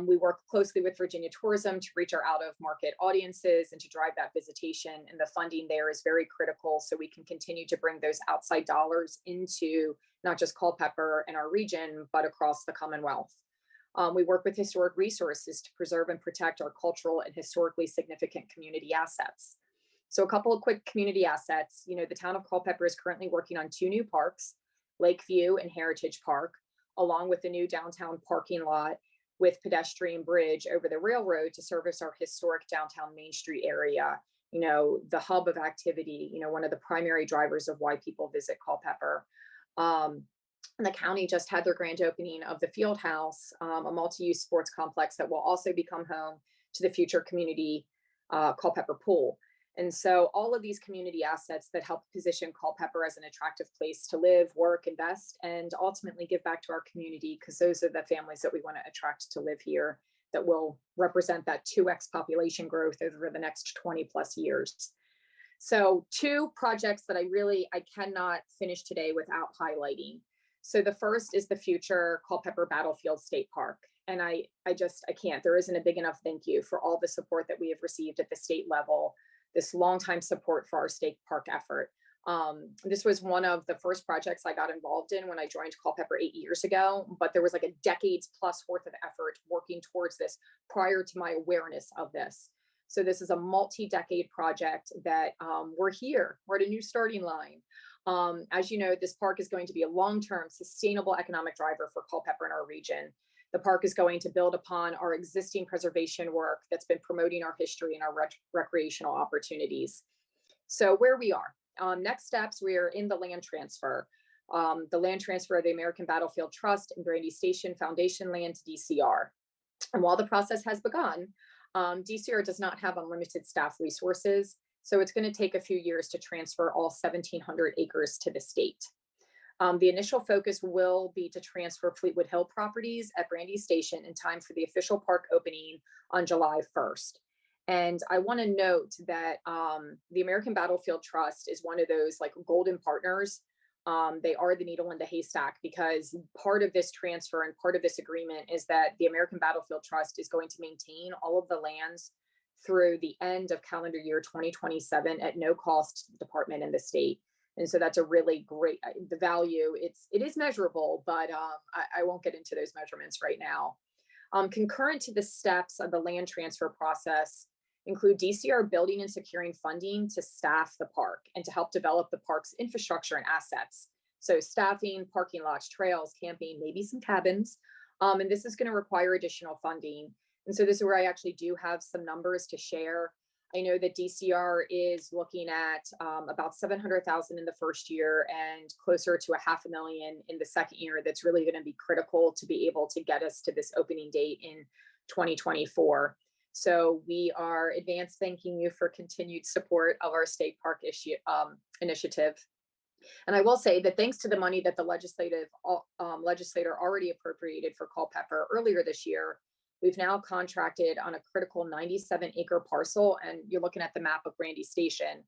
We work closely with Virginia Tourism to reach our out-of-market audiences and to drive that visitation, and the funding there is very critical so we can continue to bring those outside dollars into not just Culpeper and our region, but across the Commonwealth. We work with historic resources to preserve and protect our cultural and historically significant community assets. So a couple of quick community assets. The town of Culpeper is currently working on 2 new parks, Lakeview and Heritage Park, along with the new downtown parking lot with pedestrian bridge over the railroad to service our historic downtown Main Street area, the hub of activity, one of the primary drivers of why people visit Culpeper. The county just had their grand opening of the Field House, a multi-use sports complex that will also become home to the future community Culpeper Pool. And so all of these community assets that help position Culpeper as an attractive place to live, work, invest, and ultimately give back to our community, because those are the families that we want to attract to live here, that will represent that 2x population growth over the next 20 plus years. So 2 projects that I cannot finish today without highlighting. So the first is the future Culpeper Battlefield State Park. And I can't, there isn't a big enough thank you for all the support that we have received at the state level, this longtime support for our state park effort. This was one of the first projects I got involved in when I joined Culpeper 8 years ago, but there was like a decades plus worth of effort working towards this prior to my awareness of this. So this is a multi-decade project that we're at a new starting line. As you know, this park is going to be a long-term sustainable economic driver for Culpeper in our region. The park is going to build upon our existing preservation work that's been promoting our history and our recreational opportunities. So where we are, next steps, we are in the land transfer. The land transfer of the American Battlefield Trust and Brandy Station Foundation land to DCR. And while the process has begun, DCR does not have unlimited staff resources, so it's going to take a few years to transfer all 1,700 acres to the state. The initial focus will be to transfer Fleetwood Hill properties at Brandy Station in time for the official park opening on July 1st. And I want to note that the American Battlefield Trust is one of those like golden partners. They are the needle in the haystack, because part of this transfer and part of this agreement is that the American Battlefield Trust is going to maintain all of the lands through the end of calendar year 2027 at no cost to the department and the state. And so that's a really great, the value, it is measurable, but I won't get into those measurements right now. Concurrent to the steps of the land transfer process include DCR building and securing funding to staff the park and to help develop the park's infrastructure and assets. So staffing, parking lots, trails, camping, maybe some cabins. And this is going to require additional funding. And so this is where I actually do have some numbers to share. I know that DCR is looking at about $700,000 in the first year and closer to $500,000 in the second year. That's really going to be critical to be able to get us to this opening date in 2024. So we are advance thanking you for continued support of our state park initiative. And I will say that thanks to the money that the legislator already appropriated for Culpeper earlier this year, we've now contracted on a critical 97-acre parcel, and you're looking at the map of Brandy Station,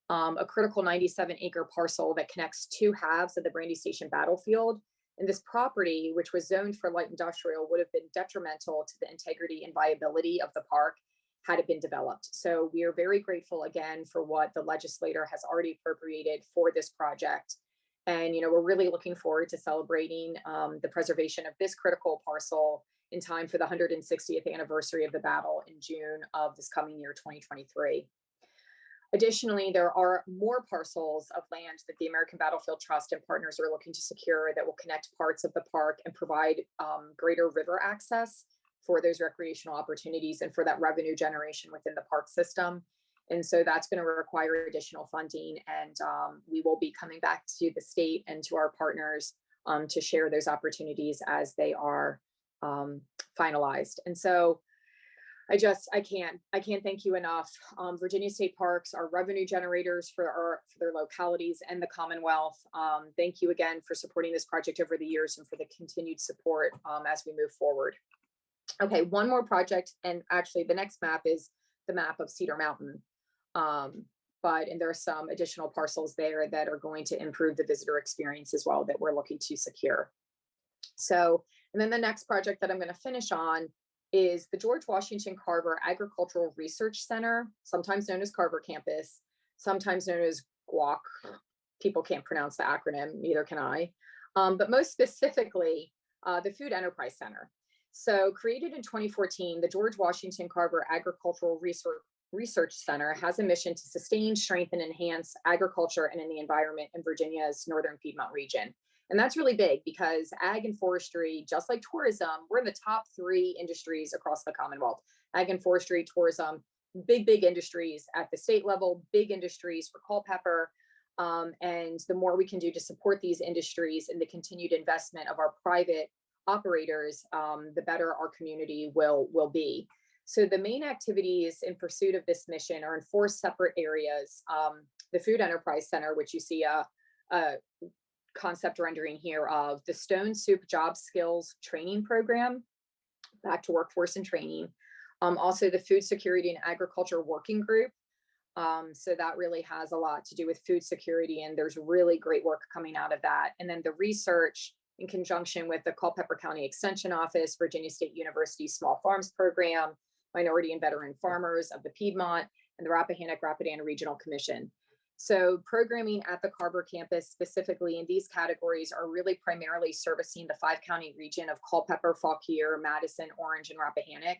a critical 97-acre parcel that connects two halves of the Brandy Station battlefield. And this property, which was zoned for light industrial, would have been detrimental to the integrity and viability of the park had it been developed. So we are very grateful again for what the legislator has already appropriated for this project. And, we're really looking forward to celebrating the preservation of this critical parcel in time for the 160th anniversary of the battle in June of this coming year, 2023. Additionally, there are more parcels of land that the American Battlefield Trust and partners are looking to secure that will connect parts of the park and provide greater river access for those recreational opportunities and for that revenue generation within the park system. And so that's going to require additional funding, and we will be coming back to the state and to our partners to share those opportunities as they are finalized. And so I can't thank you enough. Virginia State Parks are revenue generators for their localities and the Commonwealth. Thank you again for supporting this project over the years and for the continued support as we move forward. Okay, one more project, and actually the next map is the map of Cedar Mountain. And there are some additional parcels there that are going to improve the visitor experience as well that we're looking to secure. So, and then the next project that I'm going to finish on is the George Washington Carver Agricultural Research Center, sometimes known as Carver Campus, sometimes known as GWAC. People can't pronounce the acronym, neither can I. But most specifically, the Food Enterprise Center. So created in 2014, the George Washington Carver Agricultural Research Center has a mission to sustain, strengthen, enhance agriculture and in the environment in Virginia's Northern Piedmont region. And that's really big because ag and forestry, just like tourism, we're in the top 3 industries across the Commonwealth. Ag and forestry, tourism, big industries at the state level, big industries for Culpeper. And the more we can do to support these industries and the continued investment of our private operators, the better our community will be. So the main activities in pursuit of this mission are in 4 separate areas. The Food Enterprise Center, which you see a concept rendering here of the Stone Soup Job Skills Training Program, back to workforce and training. Also the Food Security and Agriculture Working Group. So that really has a lot to do with food security, and there's really great work coming out of that. And then the research in conjunction with the Culpeper County Extension Office, Virginia State University Small Farms Program, Minority and Veteran Farmers of the Piedmont, and the Rappahannock-Rapidan Regional Commission. So programming at the Carver campus, specifically in these categories, are really primarily servicing the 5-county region of Culpeper, Fauquier, Madison, Orange, and Rappahannock.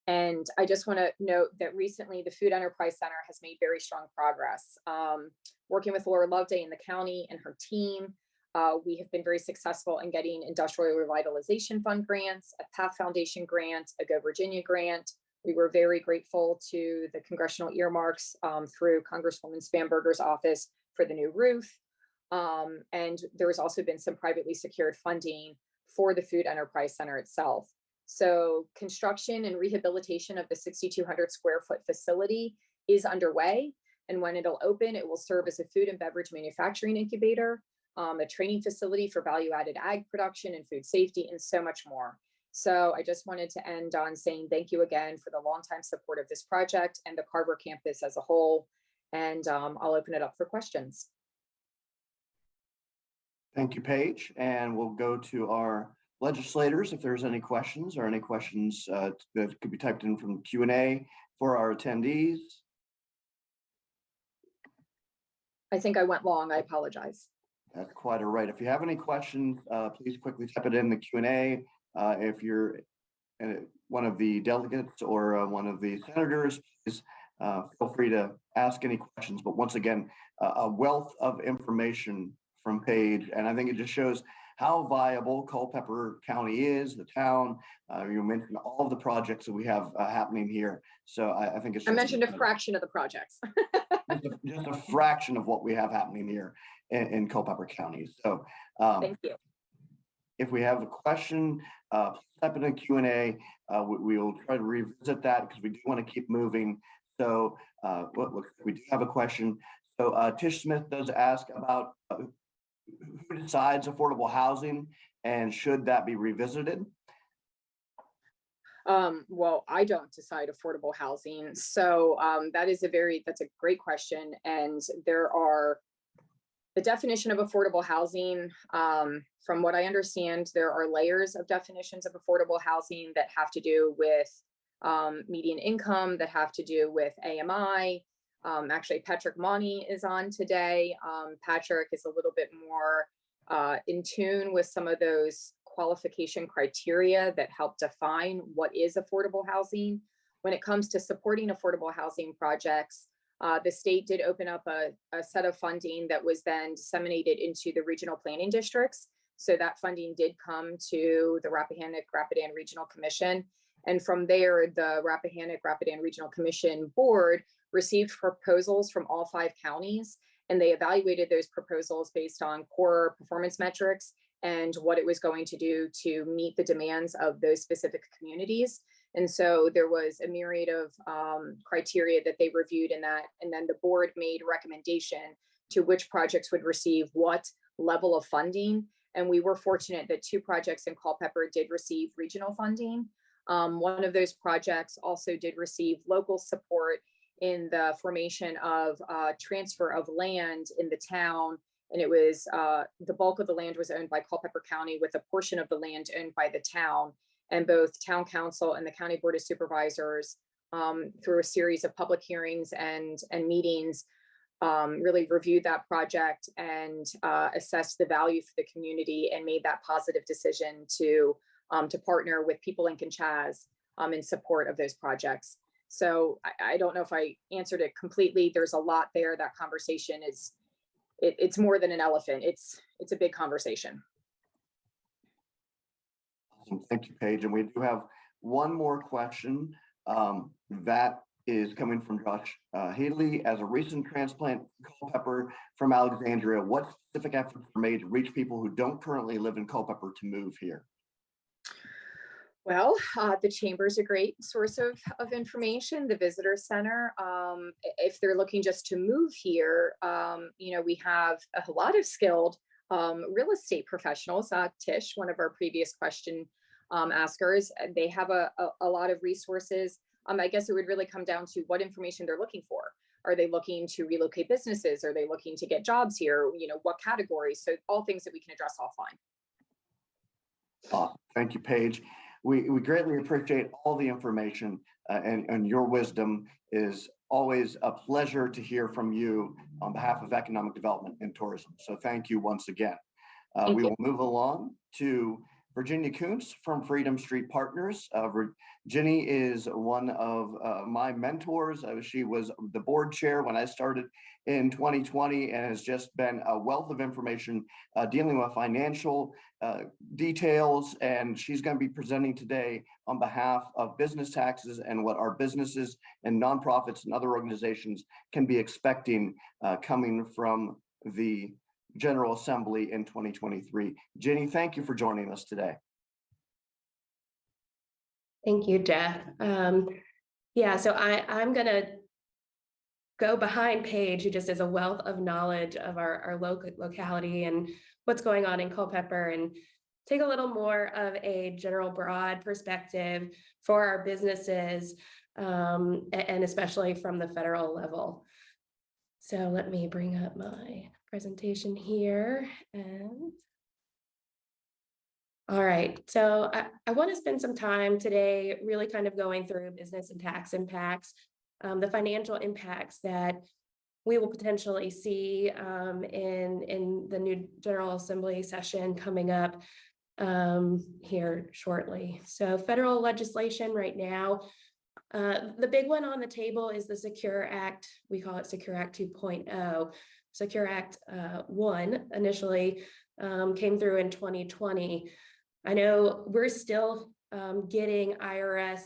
And I just want to note that recently the Food Enterprise Center has made very strong progress. Working with Laura Loveday in the county and her team, We have been very successful in getting Industrial Revitalization Fund grants, a PATH Foundation grant, a Go Virginia grant. We were very grateful to the congressional earmarks through Congresswoman Spanberger's office for the new roof. And there has also been some privately secured funding for the Food Enterprise Center itself. So construction and rehabilitation of the 6,200 square foot facility is underway. And when it'll open, it will serve as a food and beverage manufacturing incubator, a training facility for value-added ag production and food safety, and so much more. So I just wanted to end on saying thank you again for the longtime support of this project and the Carver campus as a whole. And I'll open it up for questions. Thank you, Paige. And we'll go to our legislators if there's any questions or any questions that could be typed in from Q&A for our attendees. I think I went long. I apologize. That's quite all right. If you have any questions, please quickly type it in the Q&A. If you're one of the delegates or one of the senators, please feel free to ask any questions. But once again, a wealth of information from Paige, and I think it just shows how viable Culpeper County is, the town. You mentioned all of the projects that we have happening here. So I think it's. I mentioned a fraction of the projects. just a fraction of what we have happening here in Culpeper County. So thank you. If we have a question, please type it in Q&A. We will try to revisit that because we do want to keep moving. So we do have a question. So Tish Smith does ask about who decides affordable housing and should that be revisited? Well, I don't decide affordable housing. So that's a great question. And the definition of affordable housing, from what I understand, there are layers of definitions of affordable housing that have to do with median income, that have to do with AMI. Actually, Patrick Monty is on today. Patrick is a little bit more in tune with some of those qualification criteria that help define what is affordable housing. When it comes to supporting affordable housing projects, the state did open up a set of funding that was then disseminated into the regional planning districts. So that funding did come to the Rappahannock-Rapidan Regional Commission. And from there, the Rappahannock-Rapidan Regional Commission board received proposals from all 5 counties, and they evaluated those proposals based on core performance metrics and what it was going to do to meet the demands of those specific communities. And so there was a myriad of criteria that they reviewed in that, and then the board made a recommendation to which projects would receive what level of funding. And we were fortunate that 2 projects in Culpeper did receive regional funding. One of those projects also did receive local support in the formation of transfer of land in the town. And it was the bulk of the land was owned by Culpeper County, with a portion of the land owned by the town. And both town council and the county board of supervisors, through a series of public hearings and meetings, really reviewed that project and assessed the value for the community and made that positive decision to partner with People Inc. and Chaz in support of those projects. So I don't know if I answered it completely. There's a lot there. That conversation it's more than an elephant. It's a big conversation. Awesome. Thank you, Paige. And we do have one more question that is coming from Josh Haley. As a recent transplant Culpeper from Alexandria, what specific efforts are made to reach people who don't currently live in Culpeper to move here? Well, the chamber is a great source of information. The visitor center, if they're looking just to move here, we have a lot of skilled real estate professionals. Tish, one of our previous question askers, they have a lot of resources. I guess it would really come down to what information they're looking for. Are they looking to relocate businesses? Are they looking to get jobs here? What categories? So all things that we can address offline. Thank you, Paige. We greatly appreciate all the information and your wisdom. Is always a pleasure to hear from you on behalf of economic development and tourism. So thank you once again. We will move along to Virginia Kuntz from Freedom Street Partners. Virginia is one of my mentors. She was the board chair when I started in 2020 and has just been a wealth of information dealing with financial details. And she's going to be presenting today on behalf of business taxes and what our businesses and nonprofits and other organizations can be expecting coming from the General Assembly in 2023. Jenny, thank you for joining us today. Thank you, Jeff. Yeah, so I'm going to go behind Paige, who just has a wealth of knowledge of our local locality and what's going on in Culpeper, and take a little more of a general broad perspective for our businesses, and especially from the federal level. So let me bring up my presentation here. And all right, so I want to spend some time today really kind of going through business and tax impacts, the financial impacts that we will potentially see in the new General Assembly session coming up here shortly. So federal legislation right now, the big one on the table is the Secure Act. We call it Secure Act 2.0. Secure Act 1 initially came through in 2020. I know we're still getting IRS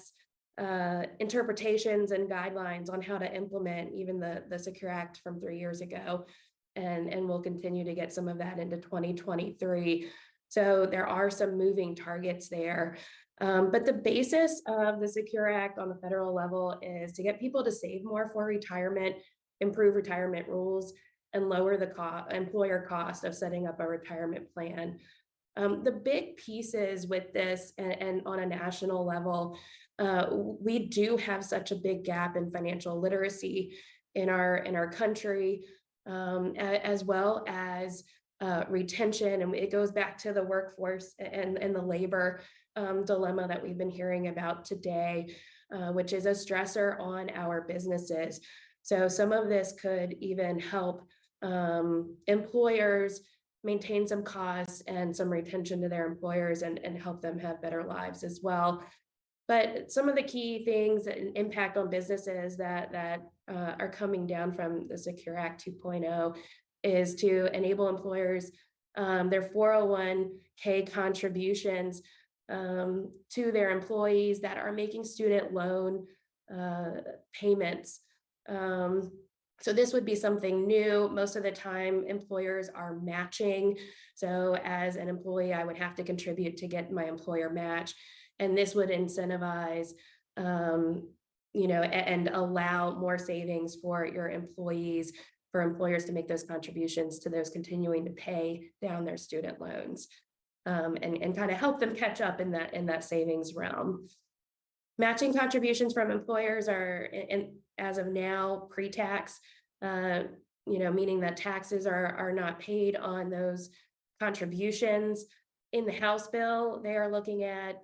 interpretations and guidelines on how to implement even the Secure Act from 3 years ago, and we'll continue to get some of that into 2023. So there are some moving targets there. But the basis of the Secure Act on the federal level is to get people to save more for retirement, improve retirement rules, and lower the employer cost of setting up a retirement plan. The big pieces with this and on a national level, we do have such a big gap in financial literacy in our country, as well as retention. And it goes back to the workforce and the labor dilemma that we've been hearing about today, which is a stressor on our businesses. So some of this could even help employers maintain some costs and some retention to their employers and help them have better lives as well. But some of the key things that impact on businesses that are coming down from the Secure Act 2.0 is to enable employers their 401k contributions to their employees that are making student loan payments. So this would be something new. Most of the time, employers are matching. So as an employee, I would have to contribute to get my employer match. And this would incentivize, and allow more savings for your employees, for employers to make those contributions to those continuing to pay down their student loans, and kind of help them catch up in that savings realm. Matching contributions from employers are, as of now, pre-tax, meaning that taxes are not paid on those contributions. In the House bill, they are looking at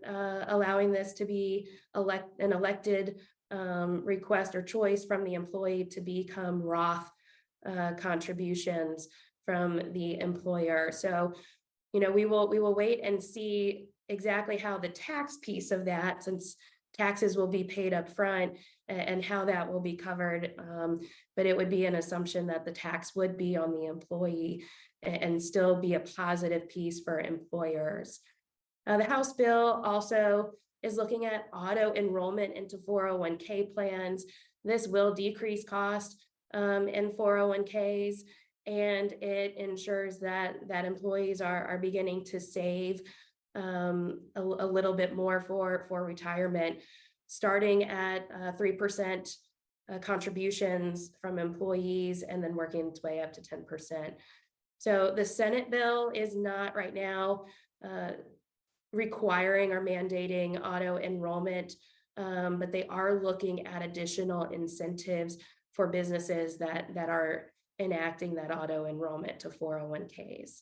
allowing this to be an elected request or choice from the employee to become Roth contributions from the employer. So, we will wait and see exactly how the tax piece of that, since taxes will be paid up front, and how that will be covered. But it would be an assumption that the tax would be on the employee and still be a positive piece for employers. The House bill also is looking at auto enrollment into 401k plans. This will decrease cost in 401ks, and it ensures that employees are beginning to save a little bit more for retirement, starting at 3% contributions from employees and then working its way up to 10%. So the Senate bill is not right now requiring or mandating auto enrollment, but they are looking at additional incentives for businesses that are enacting that auto enrollment to 401ks.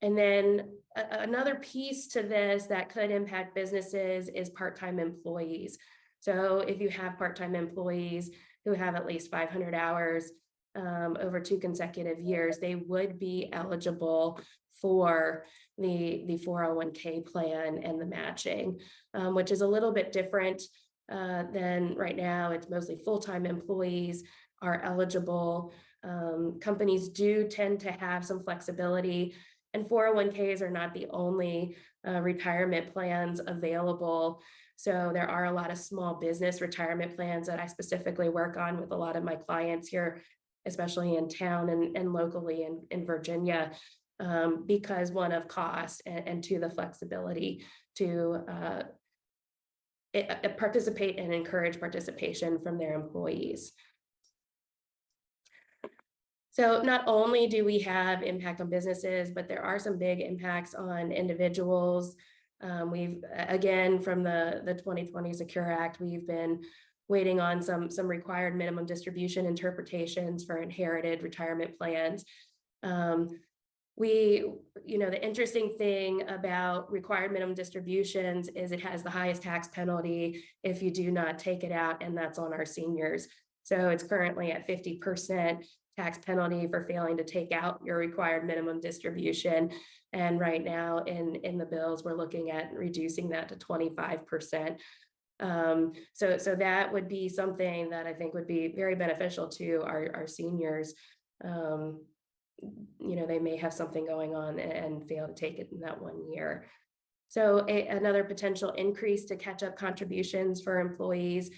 And then another piece to this that could impact businesses is part-time employees. So if you have part-time employees who have at least 500 hours over 2 consecutive years, they would be eligible for the 401k plan and the matching, which is a little bit different than right now. It's mostly full-time employees are eligible. Companies do tend to have some flexibility, and 401ks are not the only retirement plans available. So there are a lot of small business retirement plans that I specifically work on with a lot of my clients here, especially in town and locally in Virginia, because one of cost and two, the flexibility to participate and encourage participation from their employees. So not only do we have impact on businesses, but there are some big impacts on individuals. We've, again, from the 2020 Secure Act, we've been waiting on some required minimum distribution interpretations for inherited retirement plans. The interesting thing about required minimum distributions is it has the highest tax penalty if you do not take it out, and that's on our seniors. So it's currently at 50% tax penalty for failing to take out your required minimum distribution. And right now in the bills, we're looking at reducing that to 25%. So that would be something that I think would be very beneficial to our seniors. They may have something going on and fail to take it in that 1 year. So another potential increase to catch up contributions for employees.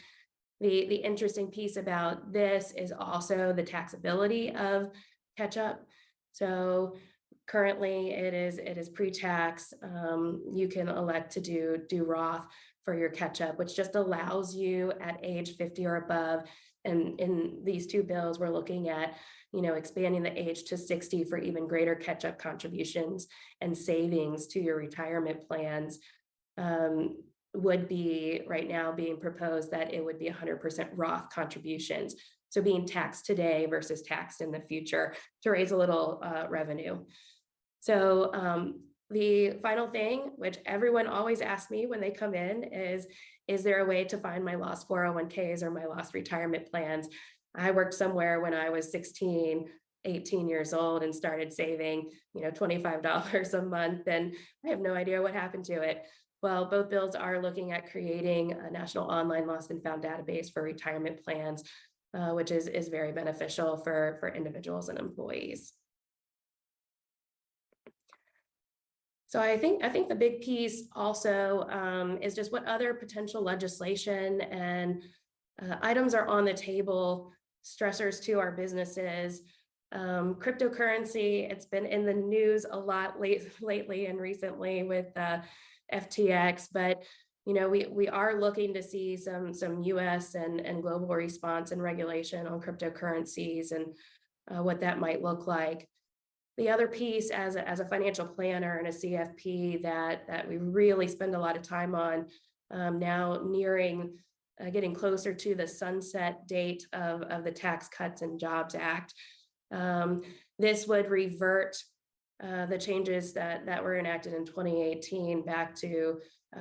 The interesting piece about this is also the taxability of catch up. So currently it is pre-tax. You can elect to do Roth for your catch up, which just allows you at age 50 or above. And in these two bills, we're looking at expanding the age to 60 for even greater catch up contributions and savings to your retirement plans. Would be right now being proposed that it would be 100% Roth contributions. So being taxed today versus taxed in the future to raise a little revenue. So the final thing, which everyone always asks me when they come in, is there a way to find my lost 401ks or my lost retirement plans? I worked somewhere when I was 16, 18 years old and started saving, $25 a month, and I have no idea what happened to it. Well, both bills are looking at creating a national online lost and found database for retirement plans, which is very beneficial for individuals and employees. So I think the big piece also is just what other potential legislation and items are on the table, stressors to our businesses. Cryptocurrency, it's been in the news a lot lately and recently with FTX, but we are looking to see some US and global response and regulation on cryptocurrencies and what that might look like. The other piece as a financial planner and a CFP that we really spend a lot of time on now nearing getting closer to the sunset date of the Tax Cuts and Jobs Act. This would revert the changes that were enacted in 2018 back to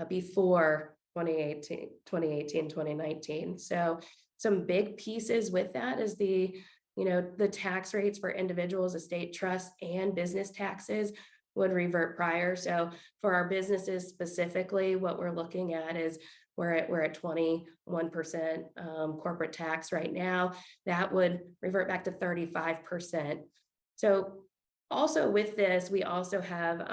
before 2018, 2019. So some big pieces with that is the tax rates for individuals, estate trusts, and business taxes would revert prior. So for our businesses specifically, what we're looking at is we're at 21% corporate tax right now. That would revert back to 35%. So also with this, we also have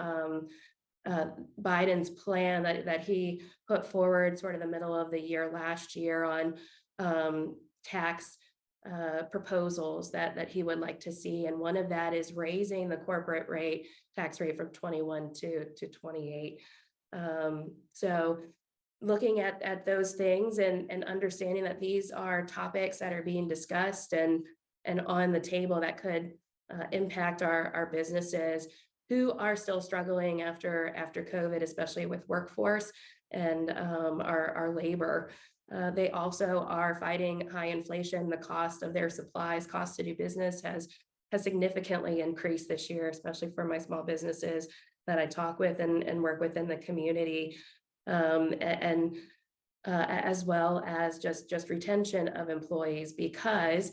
Biden's plan that he put forward sort of the middle of the year last year on tax proposals that he would like to see. And one of that is raising the corporate tax rate from 21 to 28. So looking at those things and understanding that these are topics that are being discussed and on the table that could impact our businesses who are still struggling after COVID, especially with workforce and our labor. They also are fighting high inflation. The cost of their supplies, cost to do business has significantly increased this year, especially for my small businesses that I talk with and work with in the community. And as well as just retention of employees, because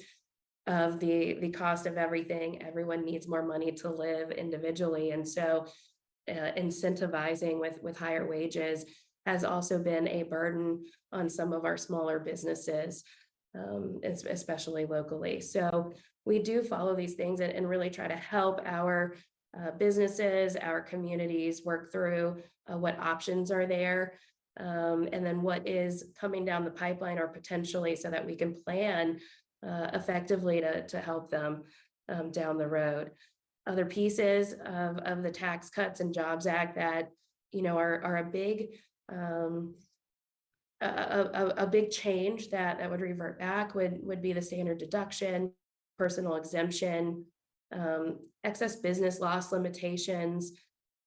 of the cost of everything. Everyone needs more money to live individually. And so incentivizing with higher wages has also been a burden on some of our smaller businesses, especially locally. So we do follow these things and really try to help our businesses, our communities work through what options are there, and then what is coming down the pipeline or potentially, so that we can plan effectively to help them down the road. Other pieces of the Tax Cuts and Jobs Act that, you know, are a big change that would revert back would be the standard deduction, personal exemption, excess business loss limitations,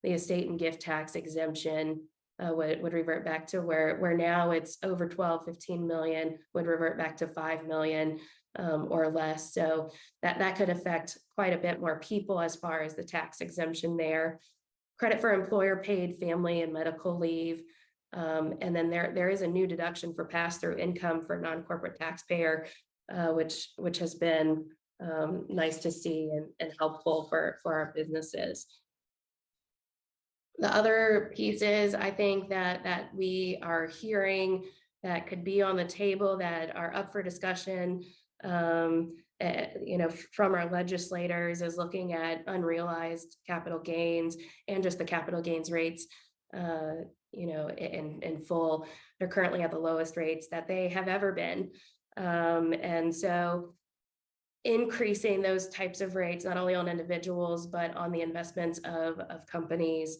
the estate and gift tax exemption would revert back to where now it's over 12, 15 million, would revert back to 5 million or less. So that could affect quite a bit more people as far as the tax exemption there. Credit for employer paid family and medical leave. And then there is a new deduction for pass-through income for non-corporate taxpayer, which has been nice to see and helpful for our businesses. The other pieces I think that we are hearing that could be on the table that are up for discussion, you know, from our legislators is looking at unrealized capital gains and just the capital gains rates, you know, in full. They're currently at the lowest rates that they have ever been. And so increasing those types of rates, not only on individuals, but on the investments of companies,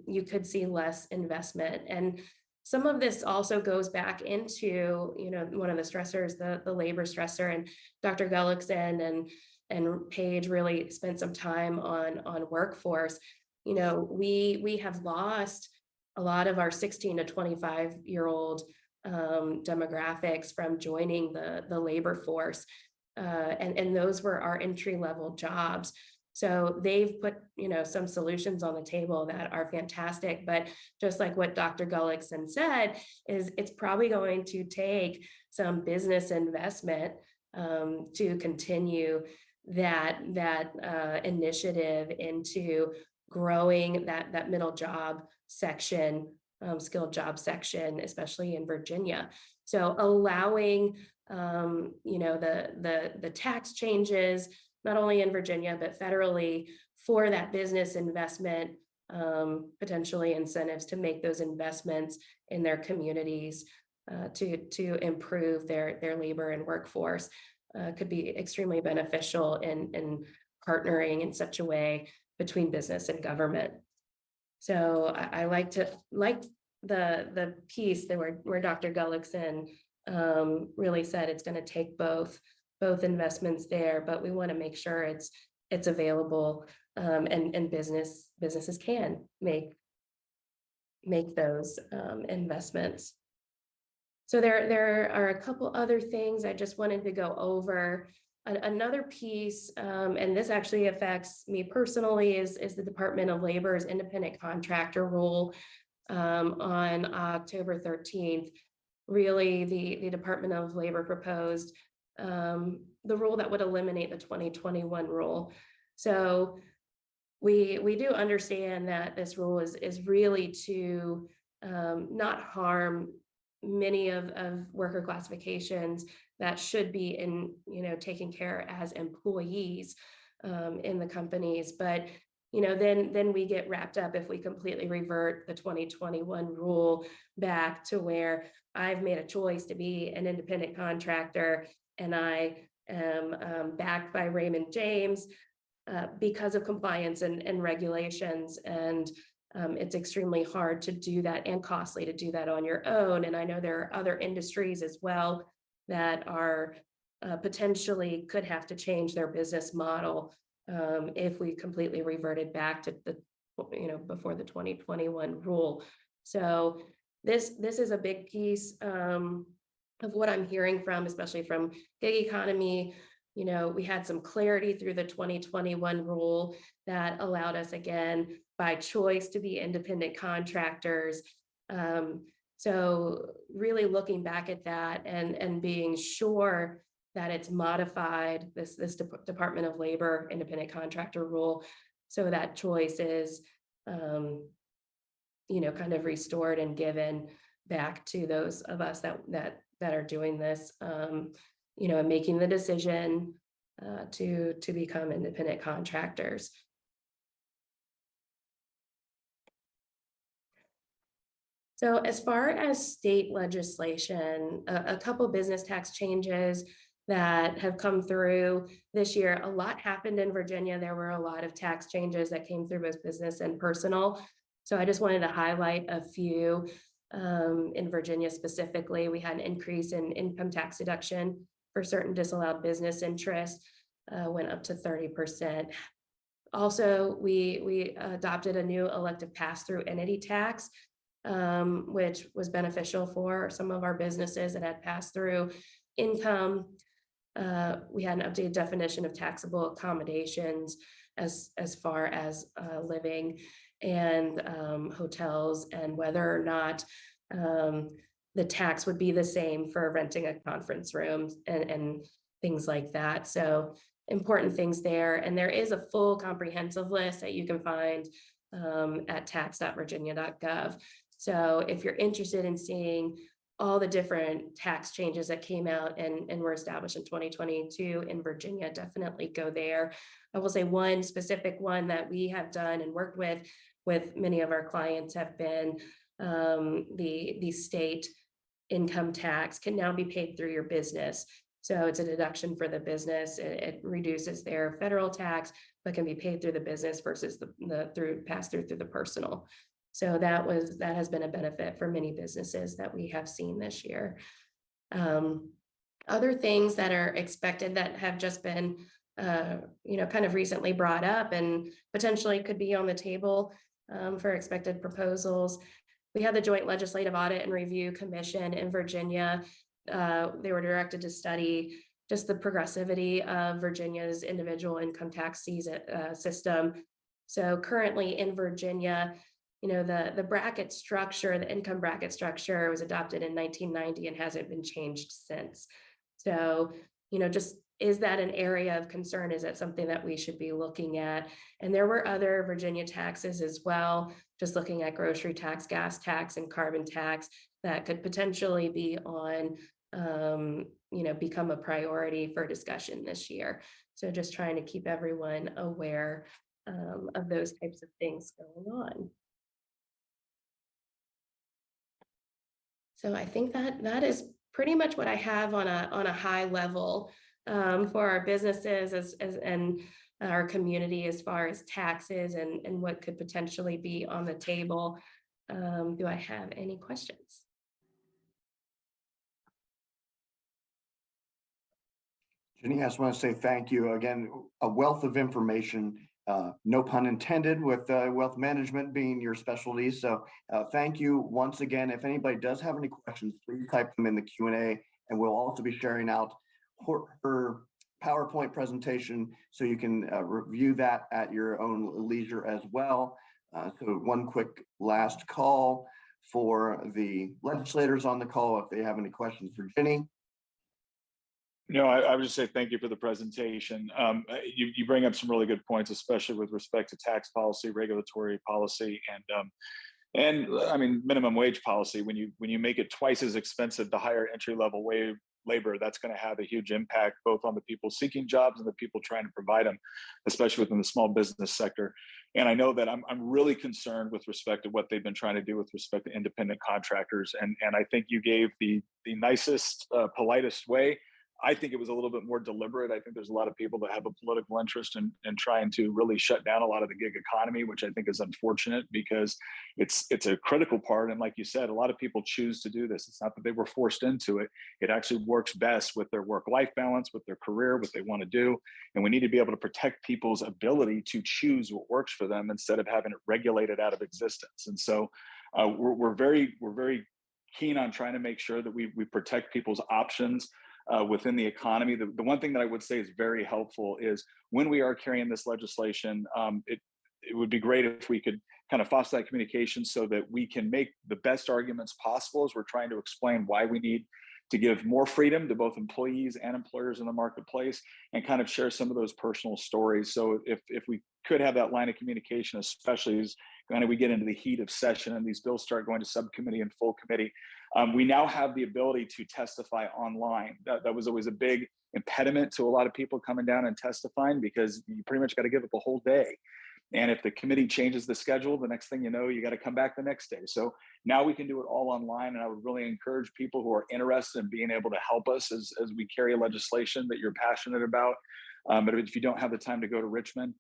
you could see less investment. And some of this also goes back into, you know, one of the stressors, the labor stressor, and Dr. Gullickson and Paige really spent some time on workforce. You know, we have lost a lot of our 16 to 25-year-old demographics from joining the labor force. And those were our entry-level jobs. So they've put, you know, some solutions on the table that are fantastic, but just like what Dr. Gullickson said, is it's probably going to take some business investment to continue that initiative into growing that middle job section, skilled job section, especially in Virginia. So allowing you know, the tax changes, not only in Virginia, but federally, for that business investment, potentially incentives to make those investments in their communities to improve their labor and workforce could be extremely beneficial in partnering in such a way between business and government. So I like the piece that where Dr. Gullickson really said it's going to take both investments there, but we want to make sure it's available, and businesses can make those investments. So there are a couple other things I just wanted to go over. Another piece, and this actually affects me personally, is the Department of Labor's independent contractor rule on October 13th. Really, the Department of Labor proposed the rule that would eliminate the 2021 rule. So we do understand that this rule is really to not harm many of worker classifications that should be taken care as employees in the companies. But then we get wrapped up if we completely revert the 2021 rule back to where I've made a choice to be an independent contractor and I am backed by Raymond James because of compliance and regulations. And it's extremely hard to do that and costly to do that on your own. And I know there are other industries as well that are potentially could have to change their business model if we completely reverted back to the before the 2021 rule. So this is a big piece of what I'm hearing from, especially from gig economy. We had some clarity through the 2021 rule that allowed us again by choice to be independent contractors. So really looking back at that and being sure that it's modified this Department of Labor independent contractor rule, so that choice is, kind of restored and given back to those of us that are doing this, and making the decision to become independent contractors. So as far as state legislation, a couple business tax changes that have come through this year. A lot happened in Virginia. There were a lot of tax changes that came through both business and personal. So I just wanted to highlight a few. In Virginia specifically, we had an increase in income tax deduction for certain disallowed business interests, went up to 30%. Also, we adopted a new elective pass-through entity tax, which was beneficial for some of our businesses that had pass-through income. We had an updated definition of taxable accommodations as far as living and hotels, and whether or not the tax would be the same for renting a conference room and things like that. So important things there. And there is a full comprehensive list that you can find at tax.virginia.gov. So if you're interested in seeing all the different tax changes that came out and were established in 2022 in Virginia, definitely go there. I will say one specific one that we have done and worked with many of our clients have been the state income tax can now be paid through your business. So it's a deduction for the business. It reduces their federal tax, but can be paid through the business versus the pass through the personal. So that has been a benefit for many businesses that we have seen this year. Other things that are expected that have just been, kind of recently brought up and potentially could be on the table for expected proposals. We had the Joint Legislative Audit and Review Commission in Virginia. They were directed to study just the progressivity of Virginia's individual income tax system. So currently in Virginia, the bracket structure, the income bracket structure was adopted in 1990 and hasn't been changed since. So, just is that an area of concern? Is that something that we should be looking at? And there were other Virginia taxes as well, just looking at grocery tax, gas tax, and carbon tax that could potentially be on, become a priority for discussion this year. So just trying to keep everyone aware of those types of things going on. So I think that is pretty much what I have on a high level for our businesses and our community as far as taxes and what could potentially be on the table. Do I have any questions? Jenny, I just want to say thank you again. A wealth of information, no pun intended, with wealth management being your specialty. So thank you once again. If anybody does have any questions, please type them in the Q&A, and we'll also be sharing out her PowerPoint presentation so you can review that at your own leisure as well. So one quick last call for the legislators on the call if they have any questions for Jenny. No, I would just say thank you for the presentation. You bring up some really good points, especially with respect to tax policy, regulatory policy, and I mean minimum wage policy. When you make it twice as expensive to hire entry-level labor, that's going to have a huge impact both on the people seeking jobs and the people trying to provide them, especially within the small business sector. And I know that I'm really concerned with respect to what they've been trying to do with respect to independent contractors. And I think you gave the nicest, politest way. I think it was a little bit more deliberate. I think there's a lot of people that have a political interest in trying to really shut down a lot of the gig economy, which I think is unfortunate because it's a critical part. And like you said, a lot of people choose to do this. It's not that they were forced into it. It actually works best with their work-life balance, with their career, what they want to do. And we need to be able to protect people's ability to choose what works for them instead of having it regulated out of existence. And so we're very keen on trying to make sure that we protect people's options within the economy. The one thing that I would say is very helpful is when we are carrying this legislation, it would be great if we could kind of foster that communication so that we can make the best arguments possible as we're trying to explain why we need to give more freedom to both employees and employers in the marketplace, and kind of share some of those personal stories. So if we could have that line of communication, especially as kind of we get into the heat of session and these bills start going to subcommittee and full committee, we now have the ability to testify online. That was always a big impediment to a lot of people coming down and testifying, because you pretty much got to give up a whole day. And if the committee changes the schedule, the next thing you know, you got to come back the next day. So now we can do it all online. And I would really encourage people who are interested in being able to help us as we carry legislation that you're passionate about. But if you don't have the time to go to Richmond,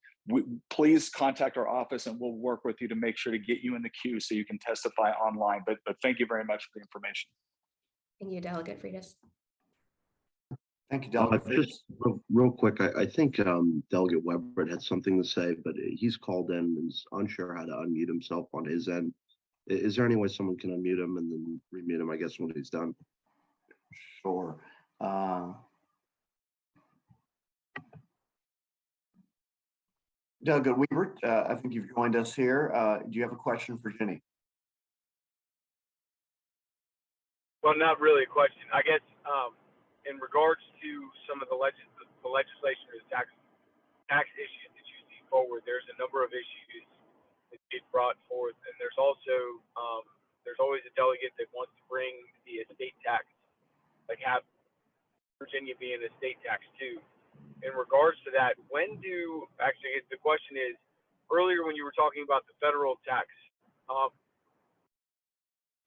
please contact our office and we'll work with you to make sure to get you in the queue so you can testify online. But thank you very much for the information. Thank you, Delegate Freitas. Thank you, Delegate Freitas. Just real quick, I think Delegate Weber had something to say, but he's called in and is unsure how to unmute himself on his end. Is there any way someone can unmute him and then remute him, I guess, when he's done? Sure. Delegate Weber, I think you've joined us here. Do you have a question for Ginny? Well, not really a question. I guess in regards to some of the legislation or the tax issues that you see forward, there's a number of issues that get brought forth, and there's also there's always a delegate that wants to bring the estate tax, like have Virginia be an estate tax too. In regards to that, the question is, earlier when you were talking about the federal tax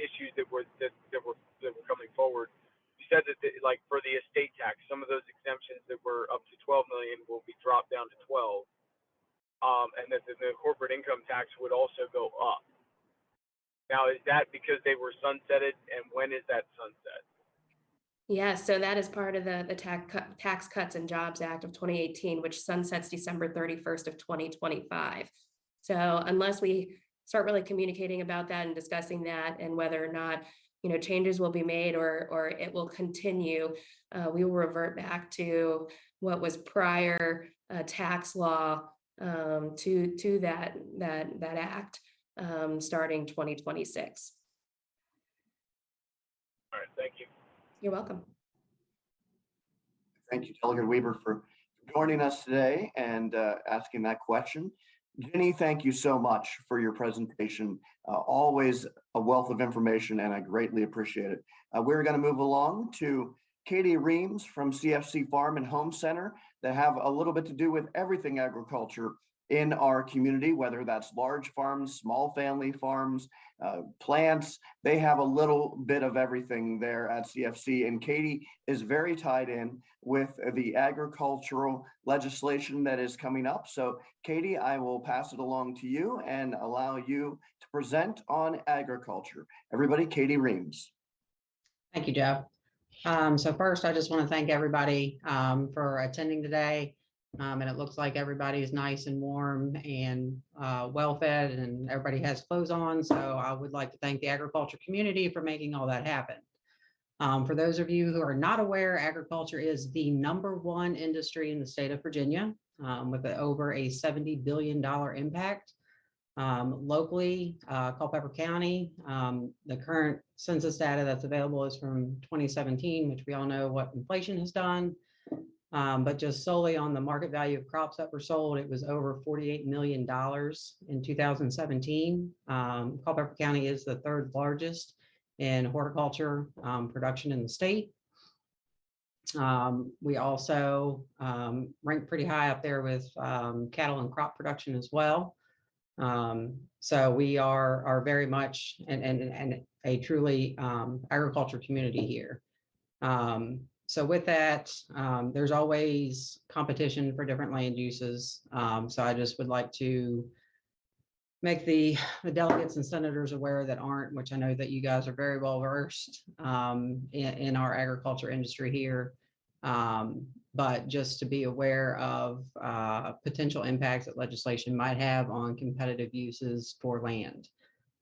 issues that were coming forward, you said that like for the estate tax, some of those exemptions that were up to 12 million will be dropped down to 12, and that the corporate income tax would also go up. Now, is that because they were sunsetted, and when is that sunset? Yeah, so that is part of the Tax Cuts and Jobs Act of 2018, which sunsets December 31st of 2025. So unless we start really communicating about that and discussing that and whether or not, you know, changes will be made or it will continue, we will revert back to what was prior tax law to that act starting 2026. All right, thank you. You're welcome. Thank you, Delegate Weber, for joining us today and asking that question. Ginny, thank you so much for your presentation. Always a wealth of information, and I greatly appreciate it. We're going to move along to Katie Reams from CFC Farm and Home Center that have a little bit to do with everything agriculture in our community, whether that's large farms, small family farms, plants. They have a little bit of everything there at CFC, and Katie is very tied in with the agricultural legislation that is coming up. So Katie, I will pass it along to you and allow you to present on agriculture. Everybody, Katie Reams. Thank you, Jeff. So first, I just want to thank everybody for attending today. And it looks like everybody is nice and warm and well fed, and everybody has clothes on. So I would like to thank the agriculture community for making all that happen. For those of you who are not aware, agriculture is the #1 industry in the state of Virginia, with over a $70 billion impact. Locally, Culpeper County, the current census data that's available is from 2017, which we all know what inflation has done. But just solely on the market value of crops that were sold, it was over $48 million in 2017. Culpeper County is the 3rd largest in horticulture production in the state. We also rank pretty high up there with cattle and crop production as well. So we are very much and a truly agriculture community here. So with that, there's always competition for different land uses. So I just would like to make the delegates and senators aware that aren't, which I know that you guys are very well versed in our agriculture industry here. But just to be aware of potential impacts that legislation might have on competitive uses for land.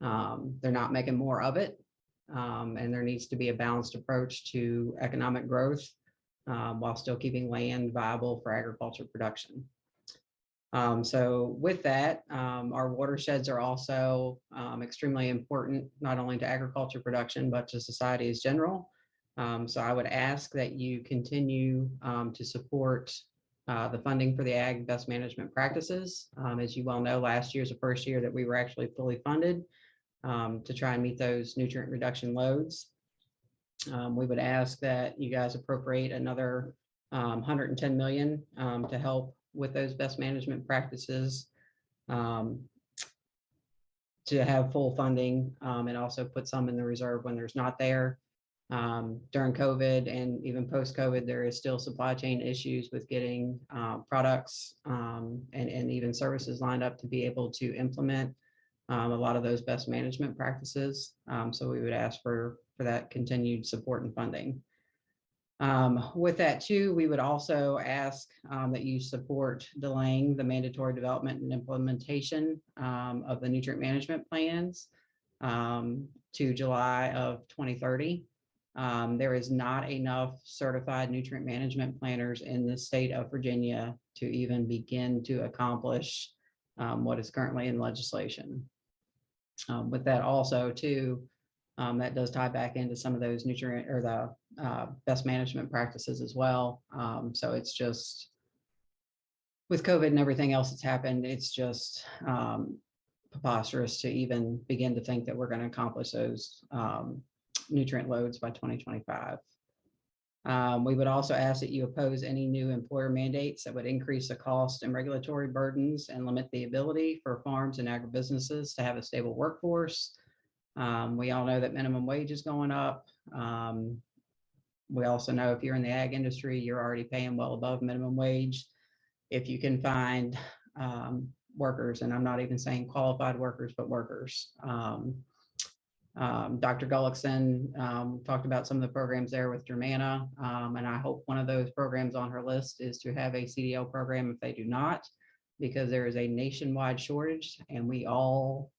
They're not making more of it. And there needs to be a balanced approach to economic growth while still keeping land viable for agriculture production. So with that, our watersheds are also extremely important, not only to agriculture production, but to society as general. So I would ask that you continue to support the funding for the ag best management practices. As you well know, last year is the first year that we were actually fully funded to try and meet those nutrient reduction loads. We would ask that you guys appropriate another 110 million to help with those best management practices, to have full funding, and also put some in the reserve when there's not there. During COVID and even post-COVID, there is still supply chain issues with getting products and even services lined up to be able to implement a lot of those best management practices. So we would ask for that continued support and funding. With that too, we would also ask that you support delaying the mandatory development and implementation of the nutrient management plans to July of 2030. There is not enough certified nutrient management planners in the state of Virginia to even begin to accomplish what is currently in legislation. With that also too, that does tie back into some of those nutrient or the best management practices as well. So it's just with COVID and everything else that's happened, it's just preposterous to even begin to think that we're going to accomplish those nutrient loads by 2025. We would also ask that you oppose any new employer mandates that would increase the cost and regulatory burdens and limit the ability for farms and agribusinesses to have a stable workforce. We all know that minimum wage is going up. We also know if you're in the ag industry, you're already paying well above minimum wage. If you can find workers, and I'm not even saying qualified workers, but workers. Dr. Gullickson talked about some of the programs there with Germana, and I hope one of those programs on her list is to have a CDL program if they do not, because there is a nationwide shortage and we all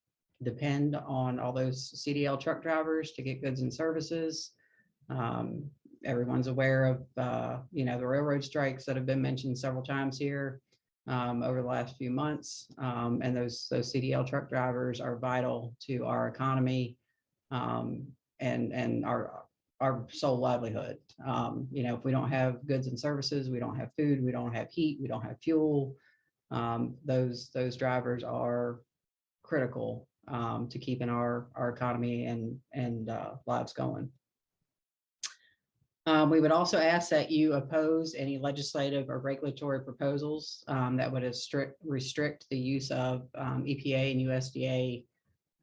depend on all those CDL truck drivers to get goods and services. Everyone's aware of the railroad strikes that have been mentioned several times here over the last few months, and those CDL truck drivers are vital to our economy and our sole livelihood. If we don't have goods and services, we don't have food, we don't have heat, we don't have fuel. Those drivers are critical to keeping our economy and lives going. We would also ask that you oppose any legislative or regulatory proposals that would restrict the use of EPA and USDA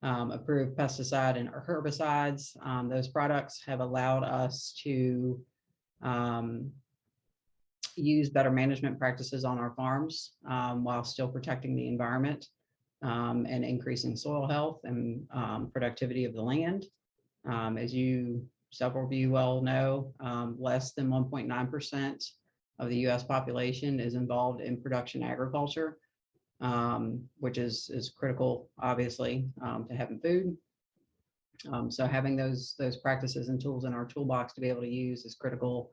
approved pesticide and herbicides. Those products have allowed us to use better management practices on our farms while still protecting the environment and increasing soil health and productivity of the land. As several of you well know, less than 1.9% of the US population is involved in production agriculture, which is critical, obviously, to having food. So having those practices and tools in our toolbox to be able to use is critical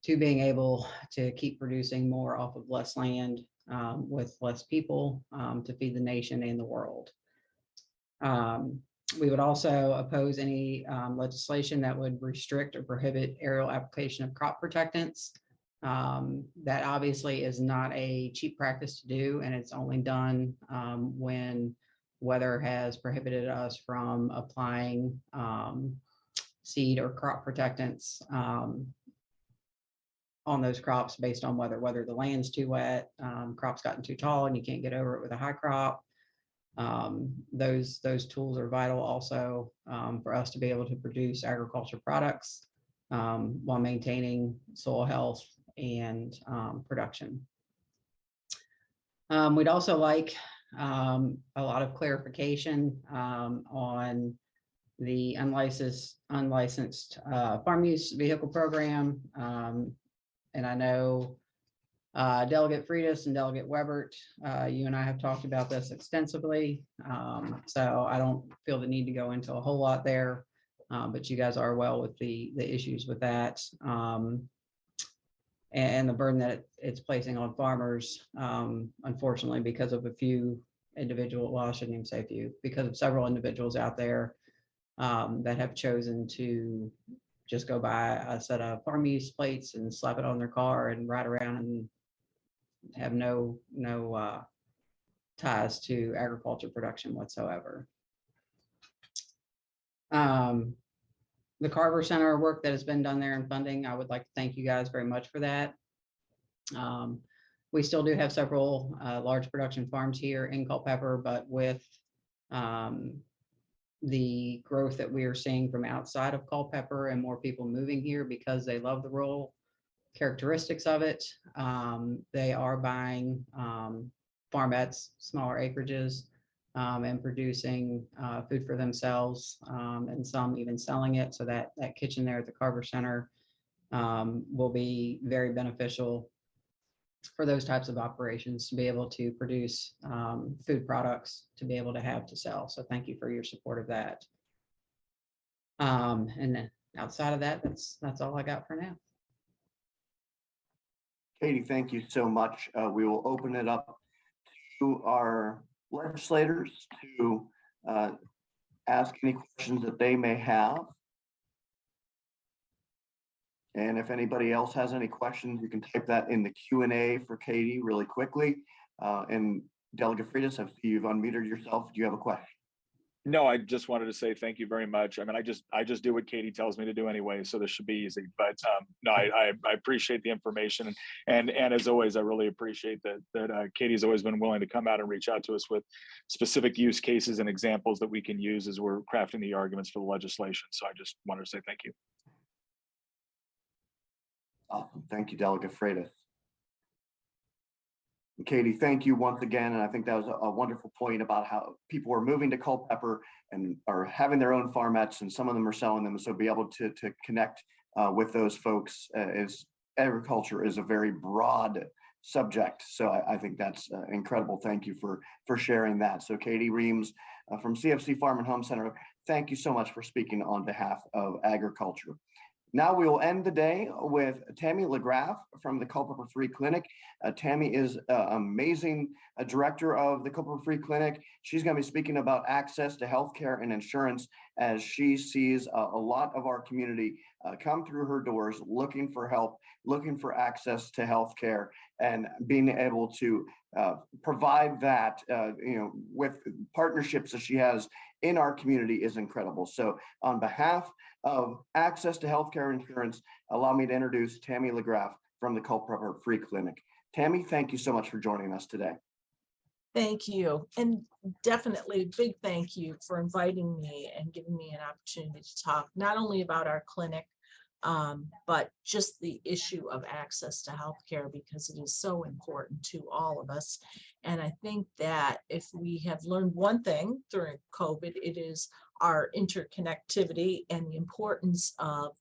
to being able to keep producing more off of less land with less people to feed the nation and the world. We would also oppose any legislation that would restrict or prohibit aerial application of crop protectants. That obviously is not a cheap practice to do, and it's only done when weather has prohibited us from applying seed or crop protectants on those crops based on whether the land's too wet, crops gotten too tall and you can't get over it with a high crop. Those tools are vital also for us to be able to produce agriculture products while maintaining soil health and production. We'd also like a lot of clarification on the unlicensed farm use vehicle program. And I know Delegate Freitas and Delegate Webert, you and I have talked about this extensively. So I don't feel the need to go into a whole lot there, but you guys are well with the issues with that. And the burden that it's placing on farmers, unfortunately, because of a few individuals, well, I shouldn't even say a few, because of several individuals out there that have chosen to just go buy a set of farm use plates and slap it on their car and ride around and have no ties to agriculture production whatsoever. The Carver Center work that has been done there in funding, I would like to thank you guys very much for that. We still do have several large production farms here in Culpeper, but with the growth that we are seeing from outside of Culpeper and more people moving here because they love the rural characteristics of it, they are buying farmettes, smaller acreages, and producing food for themselves, and some even selling it. So that kitchen there at the Carver Center will be very beneficial for those types of operations to be able to produce food products to be able to have to sell. So thank you for your support of that. And then outside of that, that's all I got for now. Katie, thank you so much. We will open it up to our legislators to ask any questions that they may have. And if anybody else has any questions, you can type that in the Q&A for Katie really quickly. And Delegate Freitas, I see you've unmuted yourself. Do you have a question? No, I just wanted to say thank you very much. I mean, I just do what Katie tells me to do anyway, so this should be easy. But no, I appreciate the information, and as always, I really appreciate that Katie's always been willing to come out and reach out to us with specific use cases and examples that we can use as we're crafting the arguments for the legislation. So I just wanted to say thank you. Awesome. Thank you, Delegate Freitas. Katie, thank you once again. And I think that was a wonderful point about how people are moving to Culpeper and are having their own farmettes, and some of them are selling them. So be able to connect with those folks is agriculture is a very broad subject. So I think that's incredible. Thank you for sharing that. So Katie Reams from CFC Farm and Home Center, thank you so much for speaking on behalf of agriculture. Now we will end the day with Tammy LaGraff from the Culpeper Free Clinic. Tammy is amazing director of the Culpeper Free Clinic. She's going to be speaking about access to healthcare and insurance as she sees a lot of our community come through her doors looking for help, looking for access to healthcare, and being able to provide that with partnerships that she has in our community is incredible. So on behalf of access to healthcare insurance, allow me to introduce Tammy LaGraff from the Culpeper Free Clinic. Tammy, thank you so much for joining us today. Thank you. And definitely a big thank you for inviting me and giving me an opportunity to talk not only about our clinic, but just the issue of access to healthcare, because it is so important to all of us. And I think that if we have learned one thing during COVID, it is our interconnectivity and the importance of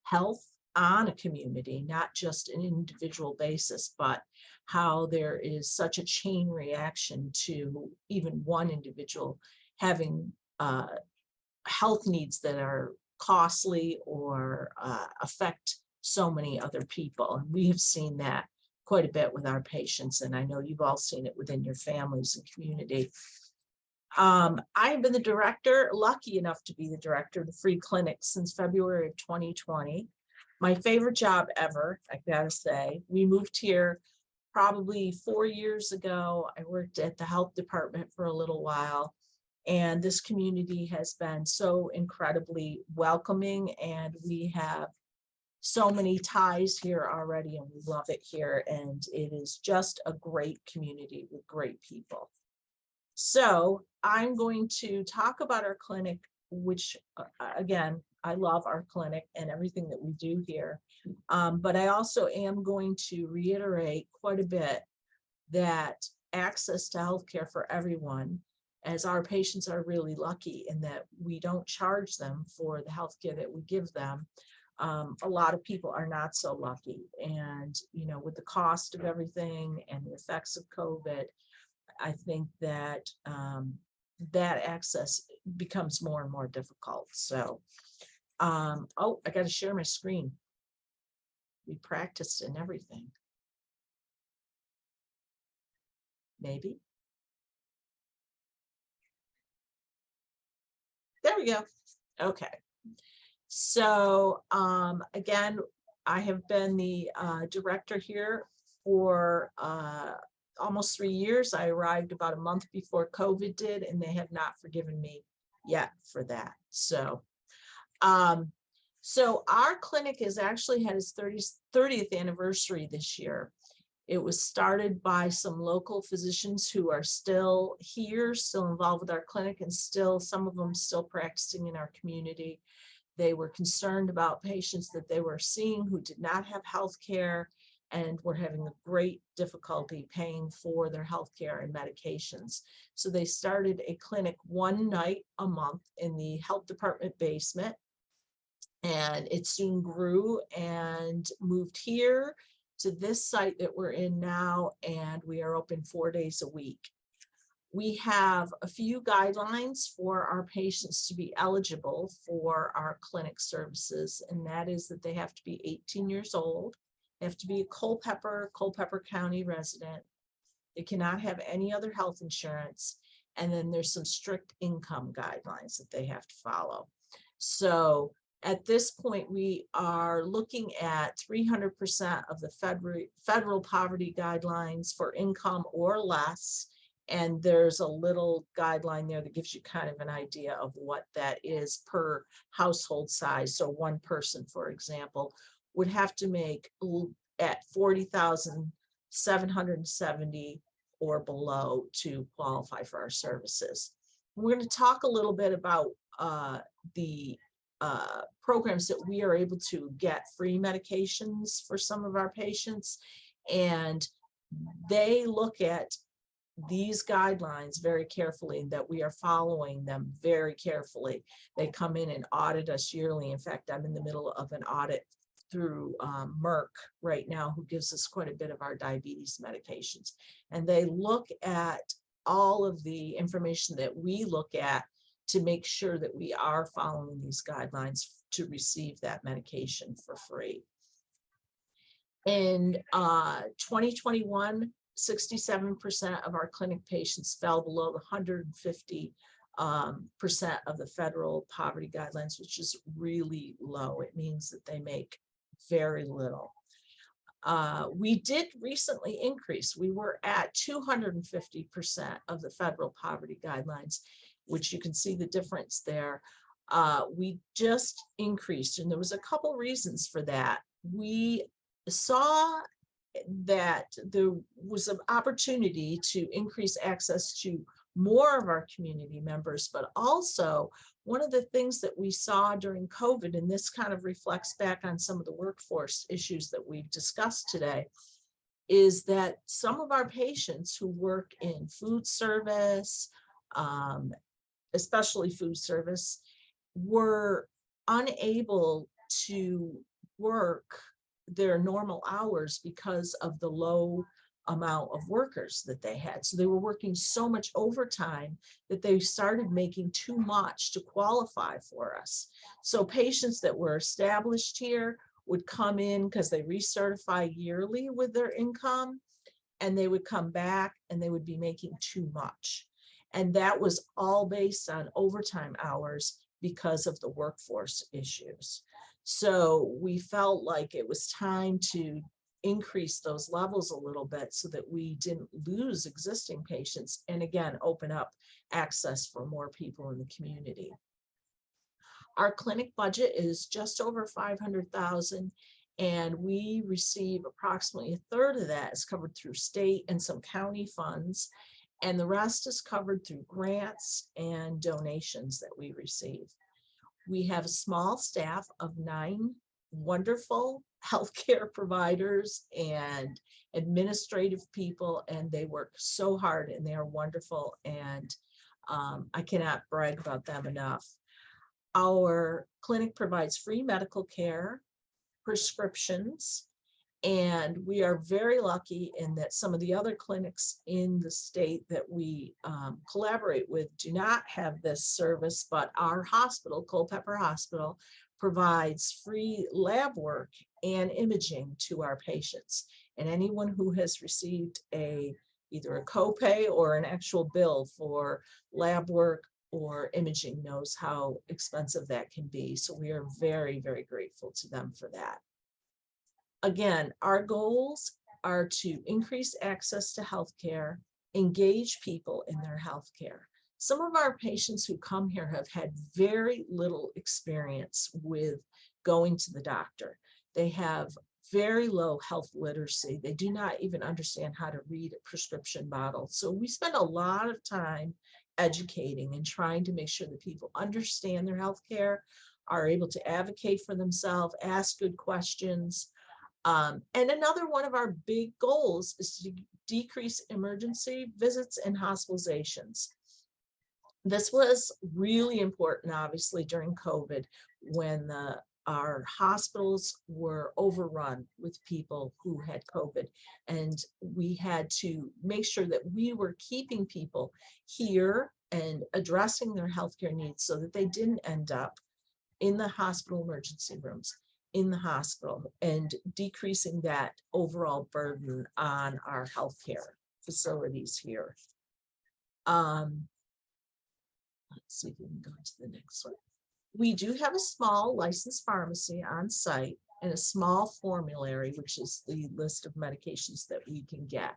health on a community, not just an individual basis, but how there is such a chain reaction to even one individual having health needs that are costly or affect so many other people. And we have seen that quite a bit with our patients, and I know you've all seen it within your families and community. I've been the director, lucky enough to be the director of the Free Clinic since February of 2020. My favorite job ever, I gotta say. We moved here probably 4 years ago. I worked at the health department for a little while, and this community has been so incredibly welcoming, and we have so many ties here already, and we love it here. And it is just a great community with great people. So I'm going to talk about our clinic, which again, I love our clinic and everything that we do here. But I also am going to reiterate quite a bit that access to healthcare for everyone, as our patients are really lucky in that we don't charge them for the healthcare that we give them. A lot of people are not so lucky. And, with the cost of everything and the effects of COVID, I think that that access becomes more and more difficult. So, oh, I got to share my screen. We practiced and everything. Maybe. There we go. Okay. So again, I have been the director here for almost 3 years. I arrived about a month before COVID did, and they have not forgiven me yet for that. So our clinic has actually had its 30th anniversary this year. It was started by some local physicians who are still here, still involved with our clinic, and still, some of them still practicing in our community. They were concerned about patients that they were seeing who did not have health care and were having a great difficulty paying for their health care and medications. So they started a clinic one night a month in the health department basement. And it soon grew and moved here to this site that we're in now, and we are open 4 days a week. We have a few guidelines for our patients to be eligible for our clinic services, and that is that they have to be 18 years old, they have to be a Culpeper County resident, they cannot have any other health insurance, and then there's some strict income guidelines that they have to follow. So at this point, we are looking at 300% of the federal poverty guidelines for income or less. And there's a little guideline there that gives you kind of an idea of what that is per household size. So one person, for example, would have to make at 40,770 or below to qualify for our services. We're going to talk a little bit about the programs that we are able to get free medications for some of our patients, and they look at these guidelines very carefully, that we are following them very carefully. They come in and audit us yearly. In fact, I'm in the middle of an audit through Merck right now, who gives us quite a bit of our diabetes medications, and they look at all of the information that we look at to make sure that we are following these guidelines to receive that medication for free. In 2021, 67% of our clinic patients fell below the 150% of the federal poverty guidelines, which is really low. It means that they make very little. We did recently increase. We were at 250% of the federal poverty guidelines, which you can see the difference there. We just increased, and there was a couple reasons for that. We saw that there was an opportunity to increase access to more of our community members, but also one of the things that we saw during COVID, and this kind of reflects back on some of the workforce issues that we've discussed today, is that some of our patients who work in food service, especially food service, were unable to work their normal hours because of the low amount of workers that they had. So they were working so much overtime that they started making too much to qualify for us. So patients that were established here would come in because they recertify yearly with their income, and they would come back and they would be making too much. And that was all based on overtime hours because of the workforce issues. So we felt like it was time to increase those levels a little bit so that we didn't lose existing patients, and again, open up access for more people in the community. Our clinic budget is just over $500,000, and we receive approximately a third of that is covered through state and some county funds, and the rest is covered through grants and donations that we receive. We have a small staff of 9 wonderful healthcare providers and administrative people, and they work so hard and they are wonderful, and I cannot brag about them enough. Our clinic provides free medical care, prescriptions, and we are very lucky in that some of the other clinics in the state that we collaborate with do not have this service, but our hospital, Culpeper Hospital, provides free lab work and imaging to our patients. And anyone who has received either a copay or an actual bill for lab work or imaging knows how expensive that can be. So we are very, very grateful to them for that. Again, our goals are to increase access to healthcare, engage people in their healthcare. Some of our patients who come here have had very little experience with going to the doctor. They have very low health literacy. They do not even understand how to read a prescription bottle. So we spend a lot of time educating and trying to make sure that people understand their healthcare, are able to advocate for themselves, ask good questions. And another one of our big goals is to decrease emergency visits and hospitalizations. This was really important, obviously, during COVID, when our hospitals were overrun with people who had COVID. And we had to make sure that we were keeping people here and addressing their healthcare needs so that they didn't end up in the hospital emergency rooms, in the hospital, and decreasing that overall burden on our healthcare facilities here. Let's see if we can go to the next one. We do have a small licensed pharmacy on site and a small formulary, which is the list of medications that we can get.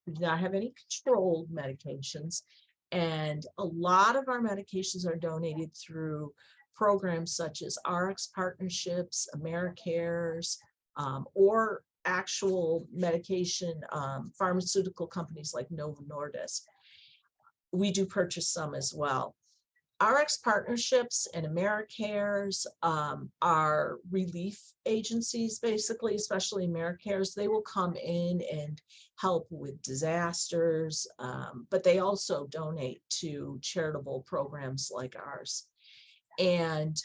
We do not have any controlled medications, and a lot of our medications are donated through programs such as RX partnerships, AmeriCares, or actual medication pharmaceutical companies like Novo Nordisk. We do purchase some as well. RX partnerships and AmeriCares are relief agencies, basically, especially AmeriCares. They will come in and help with disasters, but they also donate to charitable programs like ours. And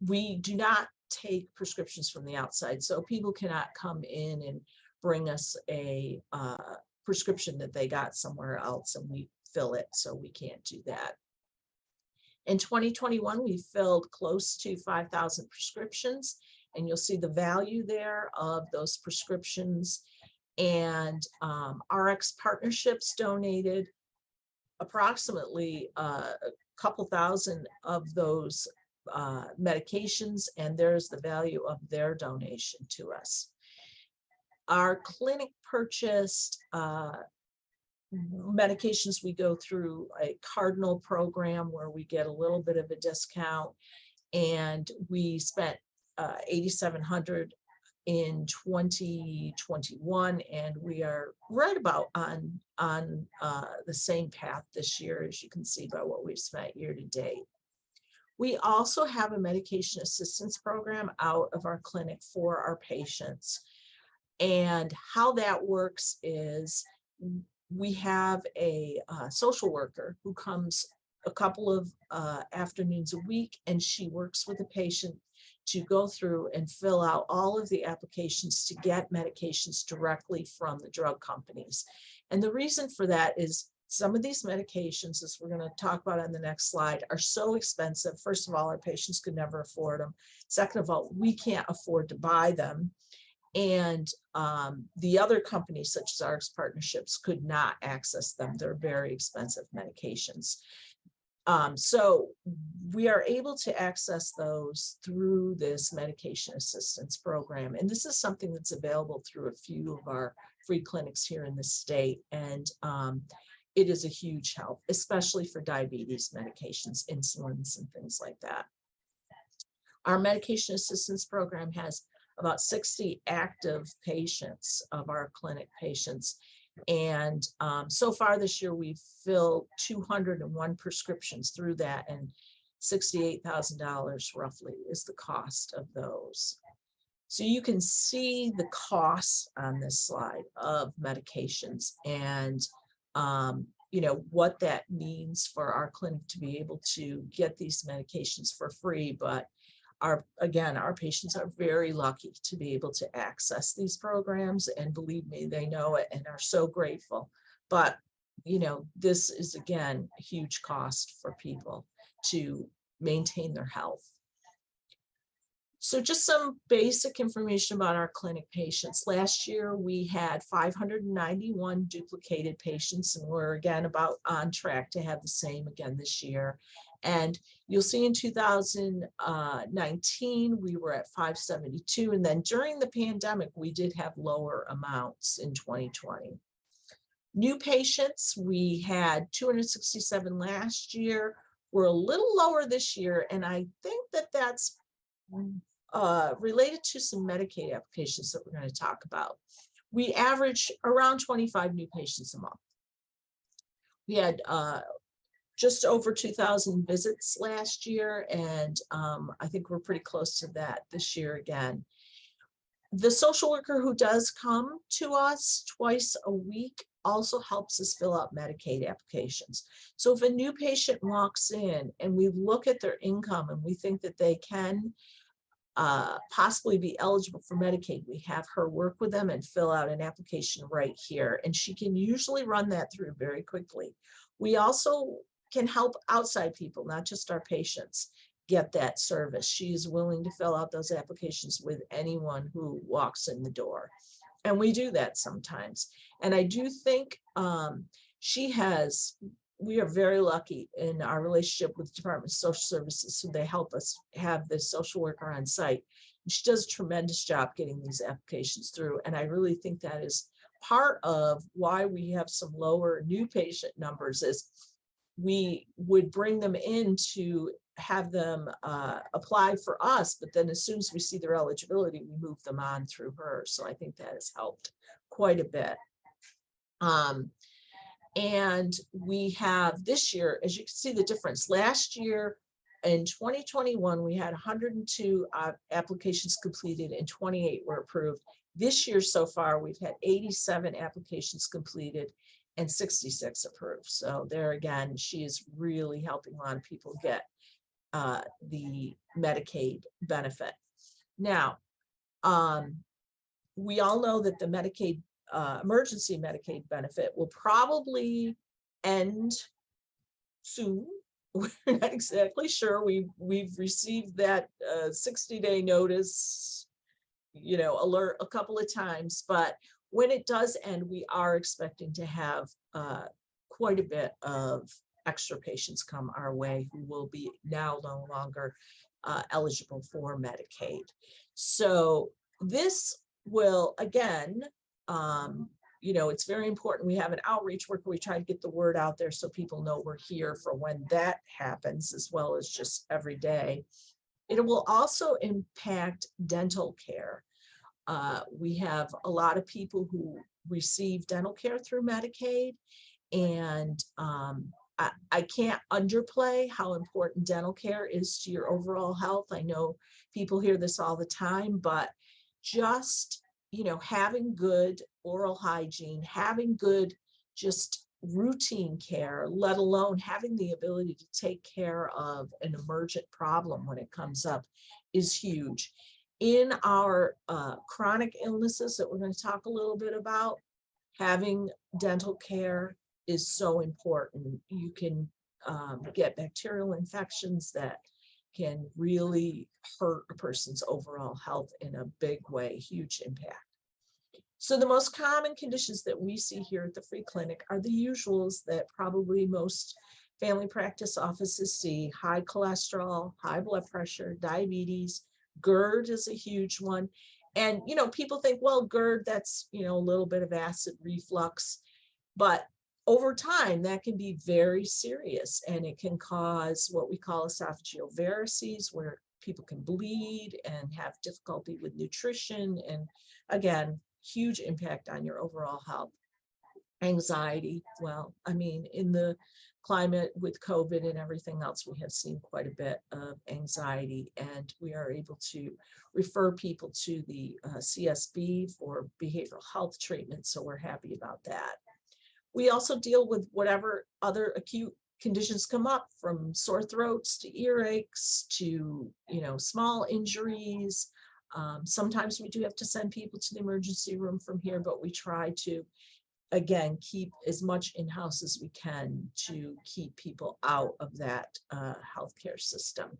we do not take prescriptions from the outside, so people cannot come in and bring us a prescription that they got somewhere else and we fill it, so we can't do that. In 2021, we filled close to 5,000 prescriptions, and you'll see the value there of those prescriptions. And RX partnerships donated approximately a couple thousand of those medications, and there's the value of their donation to us. Our clinic purchased medications. We go through a Cardinal program where we get a little bit of a discount, and we spent $8,700 in 2021, and we are right about on the same path this year, as you can see by what we've spent year to date. We also have a medication assistance program out of our clinic for our patients, and how that works is we have a social worker who comes a couple of afternoons a week, and she works with the patient to go through and fill out all of the applications to get medications directly from the drug companies. And the reason for that is some of these medications, as we're going to talk about on the next slide, are so expensive. First of all, our patients could never afford them. Second of all, we can't afford to buy them. And the other companies, such as RX partnerships, could not access them. They're very expensive medications. So we are able to access those through this medication assistance program. And this is something that's available through a few of our free clinics here in the state. And it is a huge help, especially for diabetes medications, insulins, and things like that. Our medication assistance program has about 60 active patients of our clinic patients. And so far this year, we've filled 201 prescriptions through that, and $68,000 roughly is the cost of those. So you can see the costs on this slide of medications, and you know what that means for our clinic to be able to get these medications for free. But our patients are very lucky to be able to access these programs, and believe me, they know it and are so grateful. But you know, this is again a huge cost for people to maintain their health. So just some basic information about our clinic patients. Last year, we had 591 duplicated patients, and we're again about on track to have the same again this year. And you'll see in 2019, we were at 572. And then during the pandemic, we did have lower amounts in 2020. New patients, we had 267 last year. We're a little lower this year. And I think that that's related to some Medicaid applications that we're going to talk about. We average around 25 new patients a month. We had just over 2,000 visits last year, and I think we're pretty close to that this year again. The social worker who does come to us twice a week also helps us fill out Medicaid applications. So if a new patient walks in and we look at their income and we think that they can possibly be eligible for Medicaid, we have her work with them and fill out an application right here. And she can usually run that through very quickly. We also can help outside people, not just our patients, get that service. She is willing to fill out those applications with anyone who walks in the door. And we do that sometimes. And I do think we are very lucky in our relationship with the Department of Social Services, so they help us have this social worker on site. And she does a tremendous job getting these applications through. And I really think that is part of why we have some lower new patient numbers, is we would bring them in to have them apply for us, but then as soon as we see their eligibility, we move them on through her. So I think that has helped quite a bit. And we have this year, as you can see the difference, last year in 2021, we had 102 applications completed and 28 were approved. This year so far, we've had 87 applications completed and 66 approved. So there again, she is really helping a lot of people get the Medicaid benefit. Now, we all know that the Medicaid emergency Medicaid benefit will probably end soon. We're not exactly sure. We've received that 60-day notice, alert a couple of times, but when it does end, we are expecting to have quite a bit of extra patients come our way who will be now no longer eligible for Medicaid. So this will, again, it's very important. We have an outreach work where we try to get the word out there so people know we're here for when that happens, as well as just every day. It will also impact dental care. We have a lot of people who receive dental care through Medicaid, and I can't underplay how important dental care is to your overall health. I know people hear this all the time, but just, having good oral hygiene, having good just routine care, let alone having the ability to take care of an emergent problem when it comes up, is huge. In our chronic illnesses that we're going to talk a little bit about, having dental care is so important. You can get bacterial infections that can really hurt a person's overall health in a big way, huge impact. So the most common conditions that we see here at the free clinic are the usuals that probably most family practice offices see: high cholesterol, high blood pressure, diabetes. GERD is a huge one. And, people think, well, GERD, that's, a little bit of acid reflux, but over time that can be very serious, and it can cause what we call esophageal varices, where people can bleed and have difficulty with nutrition. And again, huge impact on your overall health. Anxiety, well, in the climate with COVID and everything else, we have seen quite a bit of anxiety, and we are able to refer people to the CSB for behavioral health treatment. So we're happy about that. We also deal with whatever other acute conditions come up, from sore throats to earaches to, small injuries. Sometimes we do have to send people to the emergency room from here, but we try to, again, keep as much in-house as we can to keep people out of that healthcare system.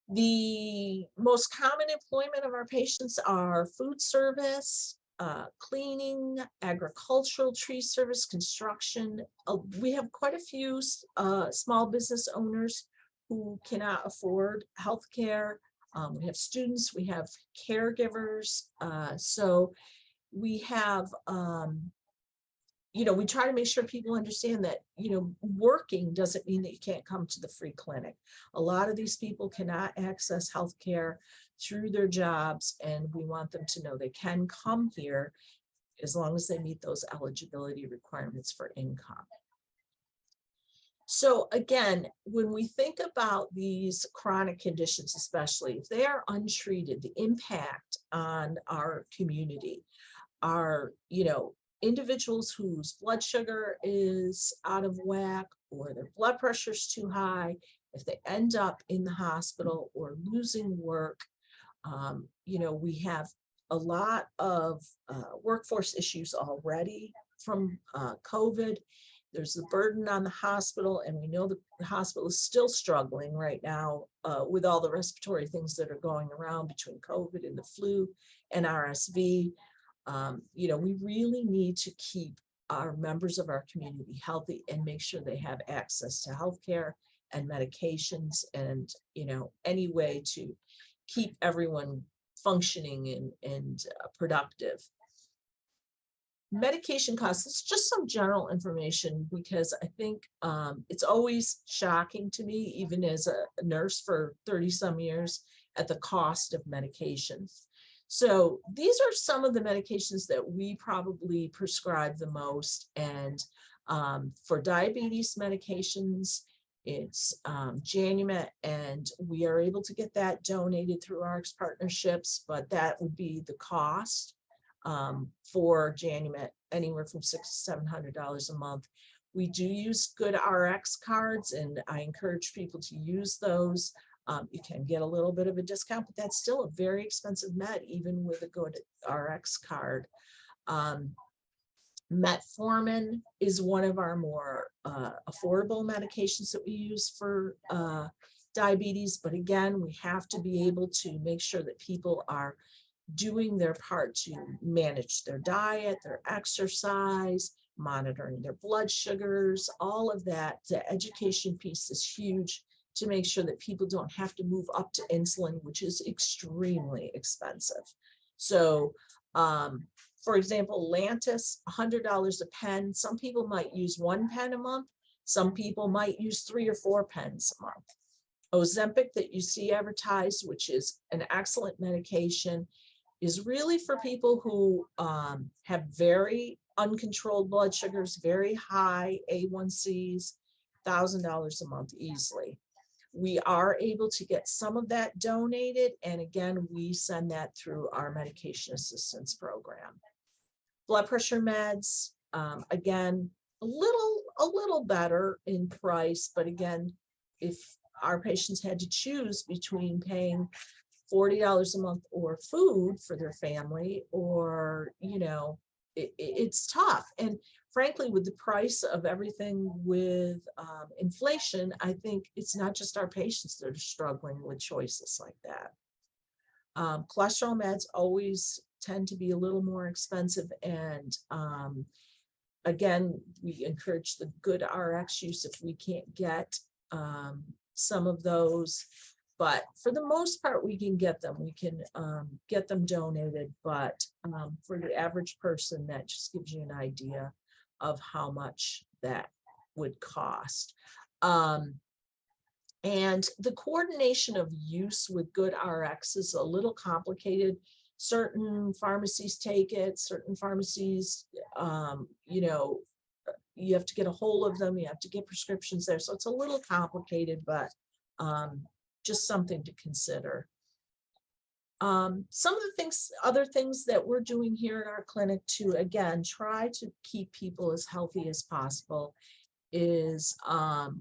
The most common employment of our patients are food service, cleaning, agricultural, tree service, construction. We have quite a few small business owners who cannot afford healthcare. We have students, we have caregivers. So we have, we try to make sure people understand that, working doesn't mean that you can't come to the free clinic. A lot of these people cannot access healthcare through their jobs, and we want them to know they can come here as long as they meet those eligibility requirements for income. So again, when we think about these chronic conditions, especially if they are untreated, the impact on our community are, individuals whose blood sugar is out of whack or their blood pressure is too high, if they end up in the hospital or losing work, we have a lot of workforce issues already from COVID. There's the burden on the hospital, and we know the hospital is still struggling right now with all the respiratory things that are going around between COVID and the flu and RSV. We really need to keep our members of our community healthy and make sure they have access to healthcare and medications and, any way to keep everyone functioning and productive. Medication costs, it's just some general information because I think it's always shocking to me, even as a nurse for 30 some years, at the cost of medications. So these are some of the medications that we probably prescribe the most. And for diabetes medications, it's Janumet, and we are able to get that donated through RX partnerships, but that would be the cost for Janumet, anywhere from $600 to $700 a month. We do use good RX cards, and I encourage people to use those. You can get a little bit of a discount, but that's still a very expensive med, even with a good RX card. Metformin is one of our more affordable medications that we use for diabetes. But again, we have to be able to make sure that people are doing their part to manage their diet, their exercise, monitoring their blood sugars, all of that. The education piece is huge to make sure that people don't have to move up to insulin, which is extremely expensive. So, for example, Lantus, $100 a pen. Some people might use 1 pen a month. Some people might use 3 or 4 pens a month. Ozempic that you see advertised, which is an excellent medication, is really for people who have very uncontrolled blood sugars, very high A1Cs, $1,000 a month easily. We are able to get some of that donated, and again, we send that through our medication assistance program. Blood pressure meds, again, a little better in price, but again, if our patients had to choose between paying $40 a month or food for their family, or, it's tough. And frankly, with the price of everything with inflation, I think it's not just our patients that are struggling with choices like that. Cholesterol meds always tend to be a little more expensive. And again, we encourage the good RX use if we can't get some of those. But for the most part, we can get them. We can get them donated. But for the average person, that just gives you an idea of how much that would cost. And the coordination of use with good RX is a little complicated. Certain pharmacies take it, certain pharmacies, you have to get a hold of them, you have to get prescriptions there. So it's a little complicated, but just something to consider. Some of the things, other things that we're doing here at our clinic to, again, try to keep people as healthy as possible is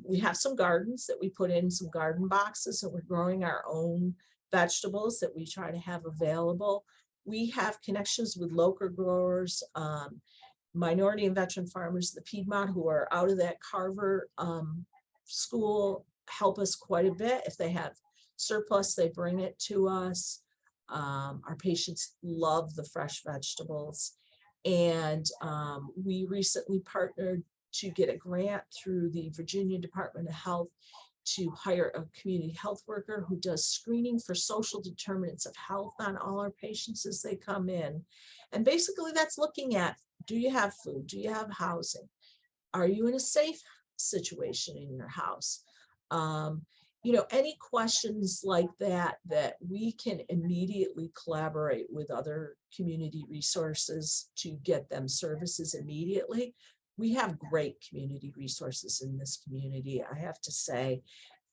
we have some gardens that we put in, some garden boxes, and we're growing our own vegetables that we try to have available. We have connections with local growers, minority and veteran farmers, the Piedmont, who are out of that Carver school, help us quite a bit if they have surplus, they bring it to us. Our patients love the fresh vegetables. And we recently partnered to get a grant through the Virginia Department of Health to hire a community health worker who does screening for social determinants of health on all our patients as they come in. And basically that's looking at, do you have food? Do you have housing? Are you in a safe situation in your house? You know, any questions like that, that we can immediately collaborate with other community resources to get them services immediately. We have great community resources in this community, I have to say.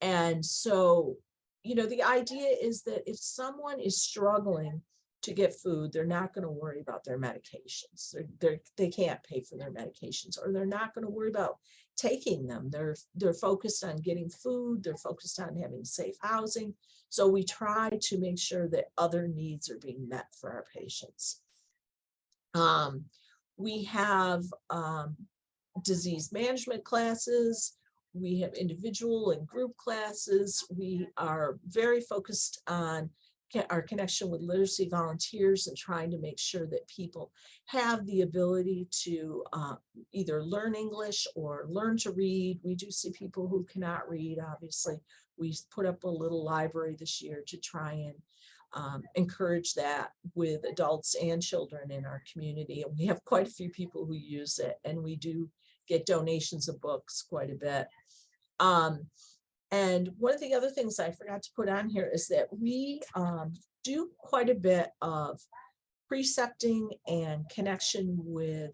And so, you know, the idea is that if someone is struggling to get food, they're not going to worry about their medications. They can't pay for their medications, or they're not going to worry about taking them. They're focused on getting food. They're focused on having safe housing. So we try to make sure that other needs are being met for our patients. We have disease management classes. We have individual and group classes. We are very focused on our connection with literacy volunteers and trying to make sure that people have the ability to either learn English or learn to read. We do see people who cannot read, obviously. We put up a little library this year to try and encourage that with adults and children in our community. And we have quite a few people who use it, and we do get donations of books quite a bit. And one of the other things I forgot to put on here is that we do quite a bit of precepting and connection with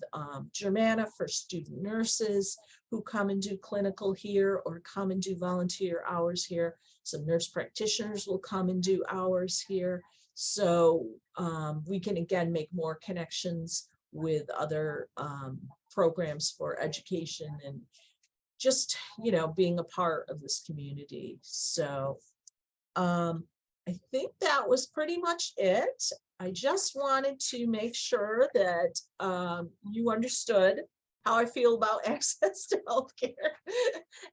Germana for student nurses who come and do clinical here or come and do volunteer hours here. Some nurse practitioners will come and do hours here. So we can again make more connections with other programs for education and just, you know, being a part of this community. So I think that was pretty much it. I just wanted to make sure that you understood how I feel about access to healthcare.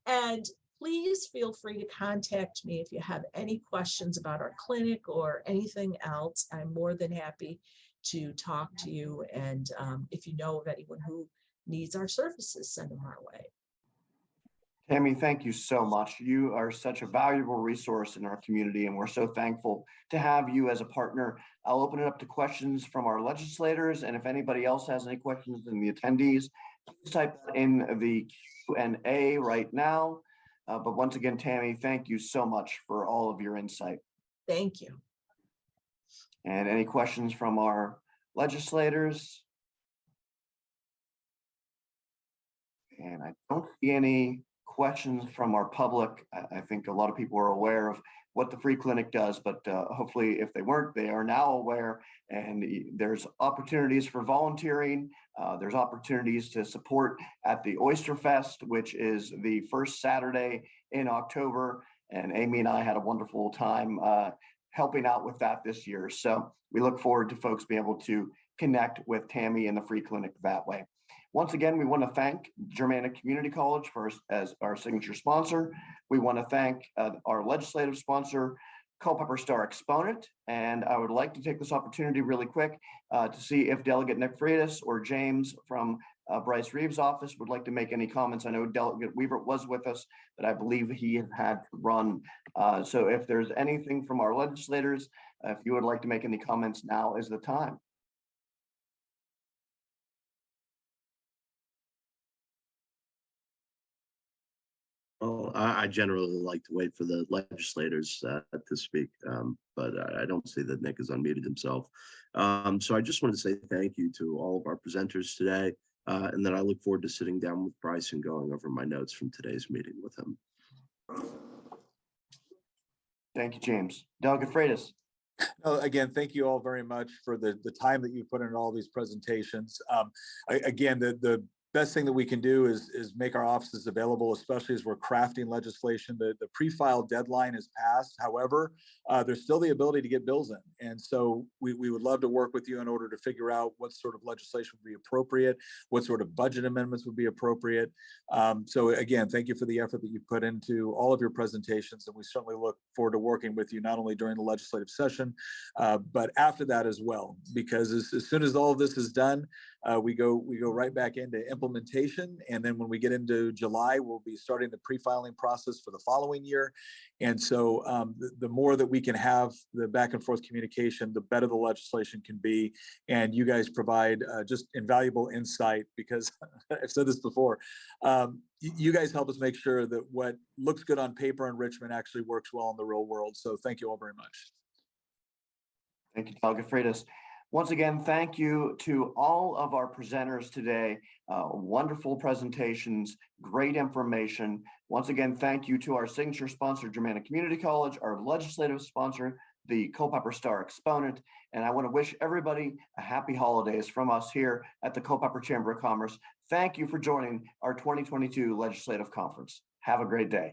And please feel free to contact me if you have any questions about our clinic or anything else. I'm more than happy to talk to you. And if you know of anyone who needs our services, send them our way. Tammy, thank you so much. You are such a valuable resource in our community, and we're so thankful to have you as a partner. I'll open it up to questions from our legislators, and if anybody else has any questions in the attendees, please type in the Q&A right now. But once again, Tammy, thank you so much for all of your insight. Thank you. And any questions from our legislators? And I don't see any questions from our public. I think a lot of people are aware of what the free clinic does, but hopefully if they weren't, they are now aware. And there's opportunities for volunteering. There's opportunities to support at the Oyster Fest, which is the first Saturday in October. And Amy and I had a wonderful time helping out with that this year. So we look forward to folks being able to connect with Tammy and the free clinic that way. Once again, we want to thank Germana Community College as our signature sponsor. We want to thank our legislative sponsor, Culpeper Star Exponent. And I would like to take this opportunity really quick to see if Delegate Nick Freitas or James from Bryce Reeves' office would like to make any comments. I know Delegate Weaver was with us, but I believe he had to run. So if there's anything from our legislators, if you would like to make any comments, now is the time. Well, I generally like to wait for the legislators to speak, but I don't see that Nick has unmuted himself. So I just want to say thank you to all of our presenters today, and then I look forward to sitting down with Bryce and going over my notes from today's meeting with him. Thank you, James. Delegate Freitas. Again, thank you all very much for the time that you put in all these presentations. Again, the best thing that we can do is make our offices available, especially as we're crafting legislation. The pre-file deadline is passed. However, there's still the ability to get bills in. And so we would love to work with you in order to figure out what sort of legislation would be appropriate, what sort of budget amendments would be appropriate. So again, thank you for the effort that you put into all of your presentations. And we certainly look forward to working with you, not only during the legislative session, but after that as well, because as soon as all of this is done, we go right back into implementation. And then when we get into July, we'll be starting the pre-filing process for the following year. And so the more that we can have the back and forth communication, the better the legislation can be. And you guys provide just invaluable insight, because I've said this before, you guys help us make sure that what looks good on paper in Richmond actually works well in the real world. So thank you all very much. Thank you, Delegate Freitas. Once again, thank you to all of our presenters today. Wonderful presentations, great information. Once again, thank you to our signature sponsor, Germanna Community College, our legislative sponsor, the Culpeper Star Exponent. And I want to wish everybody a happy holidays from us here at the Culpeper Chamber of Commerce. Thank you for joining our 2022 Legislative Conference. Have a great day.